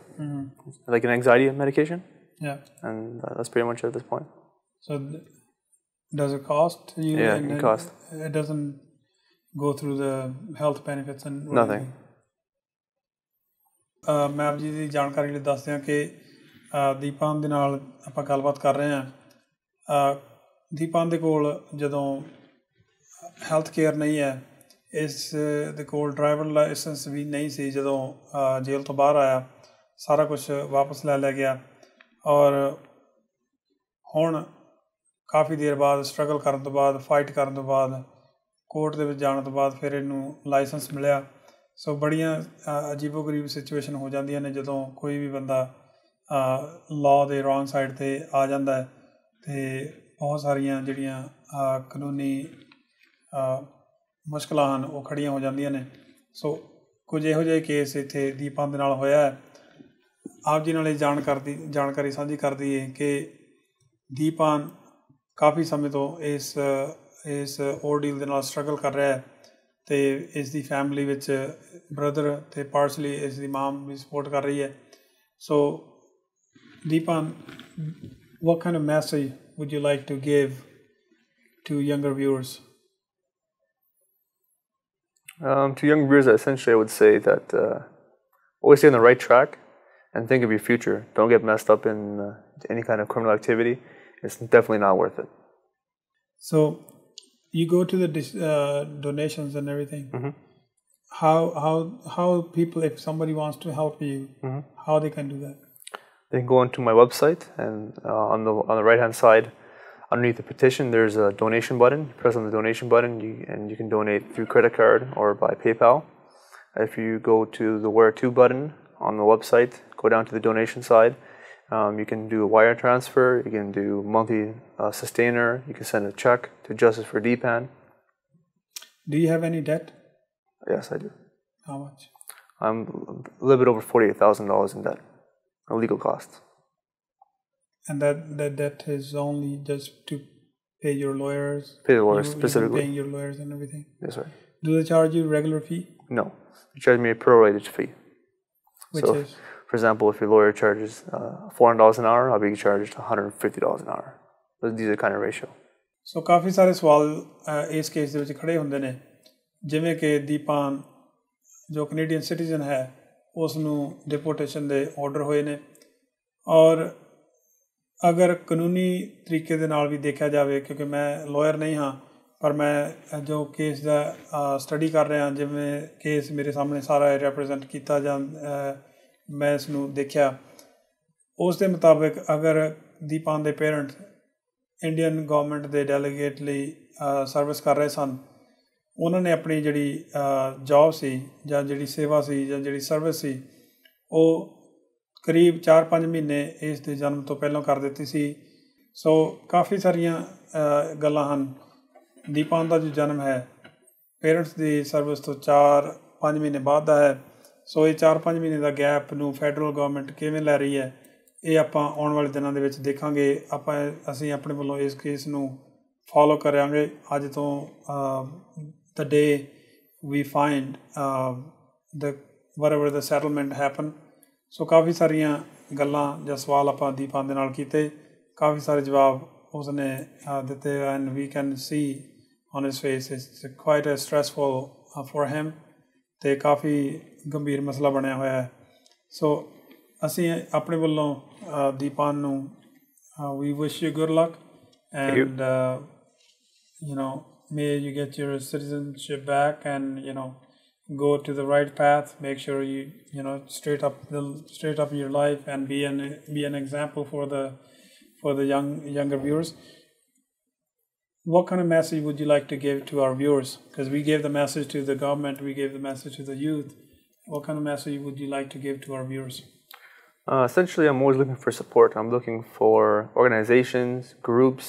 Like an anxiety medication. Yeah. And that's pretty much it at this point. So does it cost you? Yeah, it costs. It doesn't go through the health benefits and... Nothing. ਮੈਂ ਆਪ ਜੀ ਦੀ ਜਾਣਕਾਰੀ ਲਈ ਦੱਸਦੇ ਹਾਂ ਕਿ ਦੀਪਾਨ ਦੇ ਨਾਲ ਆਪਾਂ ਗੱਲਬਾਤ ਕਰ ਰਹੇ ਹਾਂ। ਦੀਪਾਨ ਦੇ ਕੋਲ ਜਦੋਂ ਹੈਲਥ ਕੇਅਰ ਨਹੀਂ ਹੈ, ਇਸ ਦੇ ਕੋਲ ਡਰਾਈਵਰ ਲਾਇਸੈਂਸ ਵੀ ਨਹੀਂ ਸੀ। ਜਦੋਂ ਜੇਲ੍ਹ ਤੋਂ ਬਾਹਰ ਆਇਆ ਸਾਰਾ ਕੁਝ ਵਾਪਸ ਲੈ ਲਿਆ ਗਿਆ ਔਰ ਹੁਣ ਕਾਫੀ ਦੇਰ ਬਾਅਦ ਸਟਰਗਲ ਕਰਨ ਤੋਂ ਬਾਅਦ, ਫਾਈਟ ਕਰਨ ਤੋਂ ਬਾਅਦ, ਕੋਰਟ ਦੇ ਵਿੱਚ ਜਾਣ ਤੋਂ ਬਾਅਦ ਫਿਰ ਇਹਨੂੰ ਲਾਇਸੈਂਸ ਮਿਲਿਆ। ਸੋ ਬੜੀਆਂ ਅਜੀਬੋ ਗਰੀਬ ਸਿਚੁਏਸ਼ਨ ਹੋ ਜਾਂਦੀਆਂ ਨੇ ਜਦੋਂ ਕੋਈ ਵੀ ਬੰਦਾ ਲਾਅ ਦੇ ਰੋਂਗ ਸਾਈਡ 'ਤੇ ਆ ਜਾਂਦਾ ਹੈ ਅਤੇ ਬਹੁਤ ਸਾਰੀਆਂ ਜਿਹੜੀਆਂ ਕਾਨੂੰਨੀ ਮੁਸ਼ਕਲਾਂ ਹਨ ਉਹ ਖੜੀਆਂ ਹੋ ਜਾਂਦੀਆਂ ਨੇ। ਸੋ ਕੁਝ ਇਹੋ ਜਿਹੇ ਕੇਸ ਇੱਥੇ ਦੀਪਾਂ ਦੇ ਨਾਲ ਹੋਇਆ ਹੈ। ਆਪ ਜੀ ਨਾਲ ਇਹ ਜਾਣਕਾਰੀ ਸਾਂਝੀ ਕਰਦੀ ਹੈ ਕਿ ਦੀਪਾਨ ਕਾਫੀ ਸਮੇਂ ਤੋਂ ਇਸ ordeal ਦੇ ਨਾਲ ਸਟਰਗਲ ਕਰ ਰਿਹਾ ਹੈ ਅਤੇ ਇਸ ਦੀ ਫੈਮਿਲੀ ਵਿੱਚ ਬ੍ਰਦਰ ਅਤੇ ਪਾਰਸ਼ਲੀ ਇਸ ਦੀ ਮਾਮ ਵੀ ਸਪੋਰਟ ਕਰ ਰਹੀ ਹੈ। ਸੋ ਦੀਪਾਨ, what kind of message would you like to give to younger viewers? To young viewers, essentially I would say that always stay on the right track and think of your future. Don't get messed up in any kind of criminal activity. It's definitely not worth it. So you go to the donations and everything. Mm-hmm. How people, if somebody wants to help you, Mm-hmm. how they can do that? They can go onto my website, and on the right hand side, underneath the petition, there's a donation button. Press on the donation button, and you can donate through credit card or by PayPal. If you go to the Where To button on the website, go down to the donation side. You can do a wire transfer. You can do monthly sustainer. You can send a check to Justice for DPAN. Do you have any debt? Yes, I do. How much? I'm a little bit over $48,000 in debt, legal costs. And that debt is only just to pay your lawyers? Pay the lawyers You've specifically. been paying your lawyers and everything? Yes, sir. Do they charge you regular fee? No, they charge me a prorated fee. Which So, is? for example, if your lawyer charges $400 an hour, I'll be charged $150 an hour. These are kind of ratio. ਸੋ ਕਾਫੀ ਸਾਰੇ ਸਵਾਲ ਇਸ case ਦੇ ਵਿੱਚ ਖੜੇ ਹੁੰਦੇ ਨੇ, ਜਿਵੇਂ ਕਿ ਦੀਪਾਨ ਜੋ ਕੈਨੇਡੀਅਨ ਸਿਟੀਜ਼ਨ ਹੈ ਉਸ ਨੂੰ ਡਿਪੋਰਟੇਸ਼ਨ ਦੇ ਆਰਡਰ ਹੋਏ ਨੇ, ਔਰ ਅਗਰ ਕਾਨੂੰਨੀ ਤਰੀਕੇ ਦੇ ਨਾਲ ਵੀ ਦੇਖਿਆ ਜਾਵੇ, ਕਿਉਂਕਿ ਮੈਂ ਲਾਇਰ ਨਹੀਂ ਹਾਂ ਪਰ ਮੈਂ ਜੋ ਕੇਸ ਦਾ ਸਟੱਡੀ ਕਰ ਰਿਹਾ, ਜਿਵੇਂ ਕੇਸ ਮੇਰੇ ਸਾਹਮਣੇ ਸਾਰਾ ਰਿਪਰੈਜ਼ੈਂਟ ਕੀਤਾ ਜਾਂ ਮੈਂ ਇਸ ਨੂੰ ਦੇਖਿਆ, ਉਸ ਦੇ ਮੁਤਾਬਿਕ ਅਗਰ ਦੀਪਾਨ ਦੇ ਪੇਰੈਂਟਸ ਇੰਡੀਅਨ ਗੌਰਮੈਂਟ ਦੇ ਡੈਲੀਗੇਟ ਲਈ ਸਰਵਿਸ ਕਰ ਰਹੇ ਸਨ, ਉਹਨਾਂ ਨੇ ਆਪਣੀ ਜਿਹੜੀ ਜੌਬ ਸੀ ਜਾਂ ਜਿਹੜੀ ਸੇਵਾ ਸੀ ਜਾਂ ਜਿਹੜੀ ਸਰਵਿਸ ਸੀ ਉਹ ਕਰੀਬ 4-5 ਮਹੀਨੇ ਇਸ ਦੇ ਜਨਮ ਤੋਂ ਪਹਿਲਾਂ ਕਰ ਦਿੱਤੀ ਸੀ। ਸੋ ਕਾਫੀ ਸਾਰੀਆਂ ਗੱਲਾਂ ਹਨ। ਦੀਪਾਨ ਦਾ ਜੋ ਜਨਮ ਹੈ ਪੇਰੈਂਟਸ ਦੀ ਸਰਵਿਸ ਤੋਂ 4-5 ਮਹੀਨੇ ਬਾਅਦ ਦਾ ਹੈ। ਸੋ ਇਹ 4-5 ਮਹੀਨੇ ਦਾ ਗੈਪ ਨੂੰ ਫੈਡਰਲ ਗੌਰਮੈਂਟ ਕਿਵੇਂ ਲੈ ਰਹੀ ਹੈ, ਇਹ ਆਪਾਂ ਆਉਣ ਵਾਲੇ ਦਿਨਾਂ ਦੇ ਵਿੱਚ ਦੇਖਾਂਗੇ। ਅਸੀਂ ਆਪਣੇ ਵੱਲੋਂ ਇਸ ਕੇਸ ਨੂੰ ਫੋਲੋ ਕਰਾਂਗੇ ਅੱਜ ਤੋਂ the day we find whatever the settlement happen. ਸੋ ਕਾਫੀ ਸਾਰੀਆਂ ਗੱਲਾਂ ਜਾਂ ਸਵਾਲ ਆਪਾਂ ਦੀਪਾਨ ਦੇ ਨਾਲ ਕੀਤੇ, ਕਾਫੀ ਸਾਰੇ ਜਵਾਬ ਉਸਨੇ ਦਿੱਤੇ, and we can see on his face it's quite a stressful for him ਅਤੇ ਕਾਫੀ ਗੰਭੀਰ ਮਸਲਾ ਬਣਿਆ ਹੋਇਆ ਹੈ। ਸੋ ਅਸੀਂ ਆਪਣੇ ਵੱਲੋਂ ਦੀਪਾਨ ਨੂੰ we wish you good luck and may you get your citizenship back and go to the right path. Make sure you straight up your life and be an example for the younger viewers. What kind of message would you like to give to our viewers? Because we gave the message to the government, we gave the message to the youth. What kind of message would you like to give to our viewers? Essentially, I'm always looking for support. I'm looking for organizations, groups,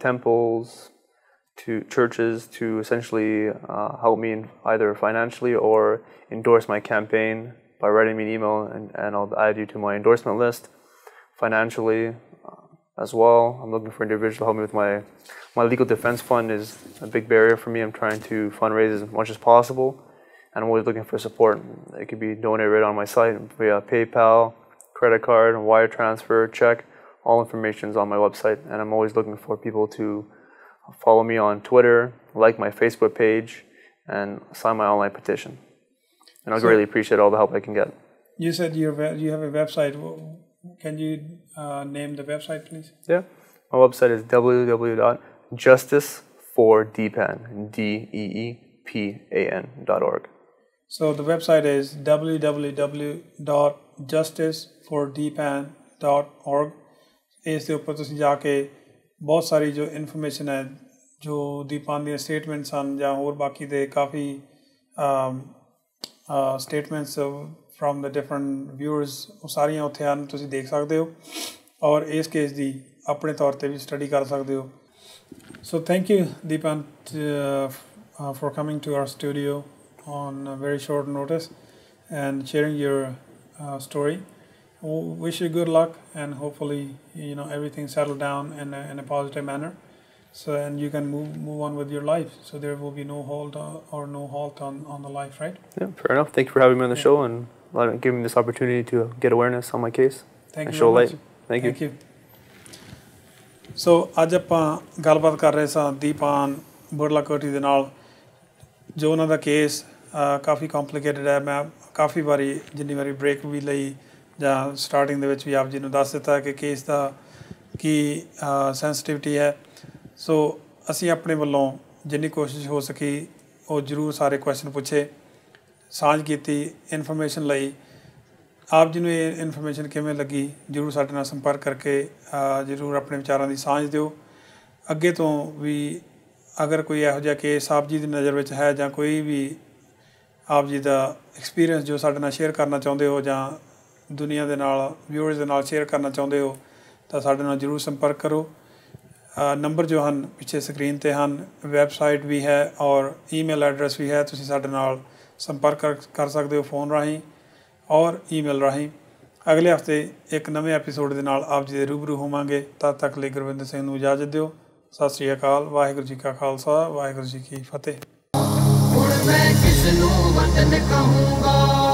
temples, to churches to essentially help me either financially or endorse my campaign by writing me an email, and I'll add you to my endorsement list. Financially as well, I'm looking for individuals to help me with my legal defense fund is a big barrier for me. I'm trying to fundraise as much as possible, and I'm always looking for support. It could be donated right on my site via PayPal, credit card, wire transfer, check. All information is on my website, and I'm always looking for people to follow me on Twitter, like my Facebook page, and sign my online petition. And I'll greatly appreciate all the help I can get. You said you have a website. Can you name the website, please? Yeah. My website is www.justicefordeepan.org. So the website is www.justicefordeepan.org. ਇਸ ਦੇ ਉੱਪਰ ਤੁਸੀਂ ਜਾ ਕੇ ਬਹੁਤ ਸਾਰੀ ਜੋ information ਹੈ, ਜੋ ਦੀਪਾਨ ਦੀਆਂ ਸਟੇਟਮੈਂਟਸ ਹਨ ਜਾਂ ਹੋਰ ਬਾਕੀ ਦੇ ਕਾਫੀ statements from the different viewers, ਉਹ ਸਾਰੀਆਂ ਉੱਥੇ ਹਨ, ਤੁਸੀਂ ਦੇਖ ਸਕਦੇ ਹੋ। ਔਰ ਇਸ ਕੇਸ ਦੀ ਆਪਣੇ ਤੌਰ 'ਤੇ ਵੀ ਸਟੱਡੀ ਕਰ ਸਕਦੇ ਹੋ। So thank you Deepan for coming to our studio on a very short notice and sharing your story. Wish you good luck, and hopefully everything settle down in a positive manner, so and you can move on with your life, so there will be no halt on the life, right? Yeah, fair enough. Thank you for having me on the show and giving me this opportunity to get awareness on my case. Thank and you show very light. much. Thank you. ਸੋ ਅੱਜ ਆਪਾਂ ਗੱਲਬਾਤ ਕਰ ਰਹੇ ਸਾਂ ਦੀਪਾਨ ਬੁਰਲਾਕੋਟੀ ਦੇ ਨਾਲ, ਜੋ ਉਹਨਾਂ ਦਾ ਕੇਸ ਕਾਫੀ ਕੰਪਲੀਕੇਟਡ ਹੈ। ਮੈਂ ਕਾਫੀ ਵਾਰੀ ਜਿੰਨੀ ਵਾਰੀ ਬ੍ਰੇਕ ਵੀ ਲਈ ਜਾਂ ਸਟਾਰਟਿੰਗ ਦੇ ਵਿੱਚ ਵੀ ਆਪ ਜੀ ਨੂੰ ਦੱਸ ਦਿੱਤਾ ਕਿ ਕੇਸ ਦਾ ਕੀ ਸੈਂਸਿਟਿਵਿਟੀ ਹੈ। ਸੋ ਅਸੀਂ ਆਪਣੇ ਵੱਲੋਂ ਜਿੰਨੀ ਕੋਸ਼ਿਸ਼ ਹੋ ਸਕੀ ਉਹ ਜ਼ਰੂਰ ਸਾਰੇ ਕੁਐਸਚਨ ਪੁੱਛੇ, ਸਾਂਝ ਕੀਤੀ, ਇਨਫੋਰਮੇਸ਼ਨ ਲਈ। ਆਪ ਜੀ ਨੂੰ ਇਹ ਇਨਫੋਰਮੇਸ਼ਨ ਕਿਵੇਂ ਲੱਗੀ ਜ਼ਰੂਰ ਸਾਡੇ ਨਾਲ ਸੰਪਰਕ ਕਰਕੇ ਜ਼ਰੂਰ ਆਪਣੇ ਵਿਚਾਰਾਂ ਦੀ ਸਾਂਝ ਦਿਓ। ਅੱਗੇ ਤੋਂ ਵੀ ਅਗਰ ਕੋਈ ਇਹੋ ਜਿਹਾ ਕੇਸ ਆਪ ਜੀ ਦੀ ਨਜ਼ਰ ਵਿੱਚ ਹੈ ਜਾਂ ਕੋਈ ਵੀ ਆਪ ਜੀ ਦਾ ਐਕਸਪੀਰੀਅੰਸ ਜੋ ਸਾਡੇ ਨਾਲ ਸ਼ੇਅਰ ਕਰਨਾ ਚਾਹੁੰਦੇ ਹੋ ਜਾਂ ਦੁਨੀਆ ਦੇ ਨਾਲ, ਵਿਊਅਰਸ ਦੇ ਨਾਲ ਸ਼ੇਅਰ ਕਰਨਾ ਚਾਹੁੰਦੇ ਹੋ, ਤਾਂ ਸਾਡੇ ਨਾਲ ਜ਼ਰੂਰ ਸੰਪਰਕ ਕਰੋ। ਨੰਬਰ ਜੋ ਹਨ ਪਿੱਛੇ ਸਕਰੀਨ 'ਤੇ ਹਨ, ਵੈਬਸਾਈਟ ਵੀ ਹੈ ਔਰ ਈਮੇਲ ਐਡਰੈਸ ਵੀ ਹੈ। ਤੁਸੀਂ ਸਾਡੇ ਨਾਲ ਸੰਪਰਕ ਕਰ ਸਕਦੇ ਹੋ ਫੋਨ ਰਾਹੀਂ ਔਰ ਈਮੇਲ ਰਾਹੀਂ। ਅਗਲੇ ਹਫ਼ਤੇ ਇੱਕ ਨਵੇਂ ਐਪੀਸੋਡ ਦੇ ਨਾਲ ਆਪ ਜੀ ਦੇ ਰੂਬਰੂ ਹੋਵਾਂਗੇ। ਤਦ ਤੱਕ ਲਈ ਗੁਰਵਿੰਦਰ ਸਿੰਘ ਨੂੰ ਇਜਾਜ਼ਤ ਦਿਓ। ਸਤਿ ਸ਼੍ਰੀ ਅਕਾਲ। ਵਾਹਿਗੁਰੂ ਜੀ ਕਾ ਖਾਲਸਾ, ਵਾਹਿਗੁਰੂ ਜੀ ਕੀ ਫਤਿਹ। ਹੁਣ ਮੈਂ ਕਿਸ ਨੂੰ ਵਤਨ ਕਹੂੰਗਾ।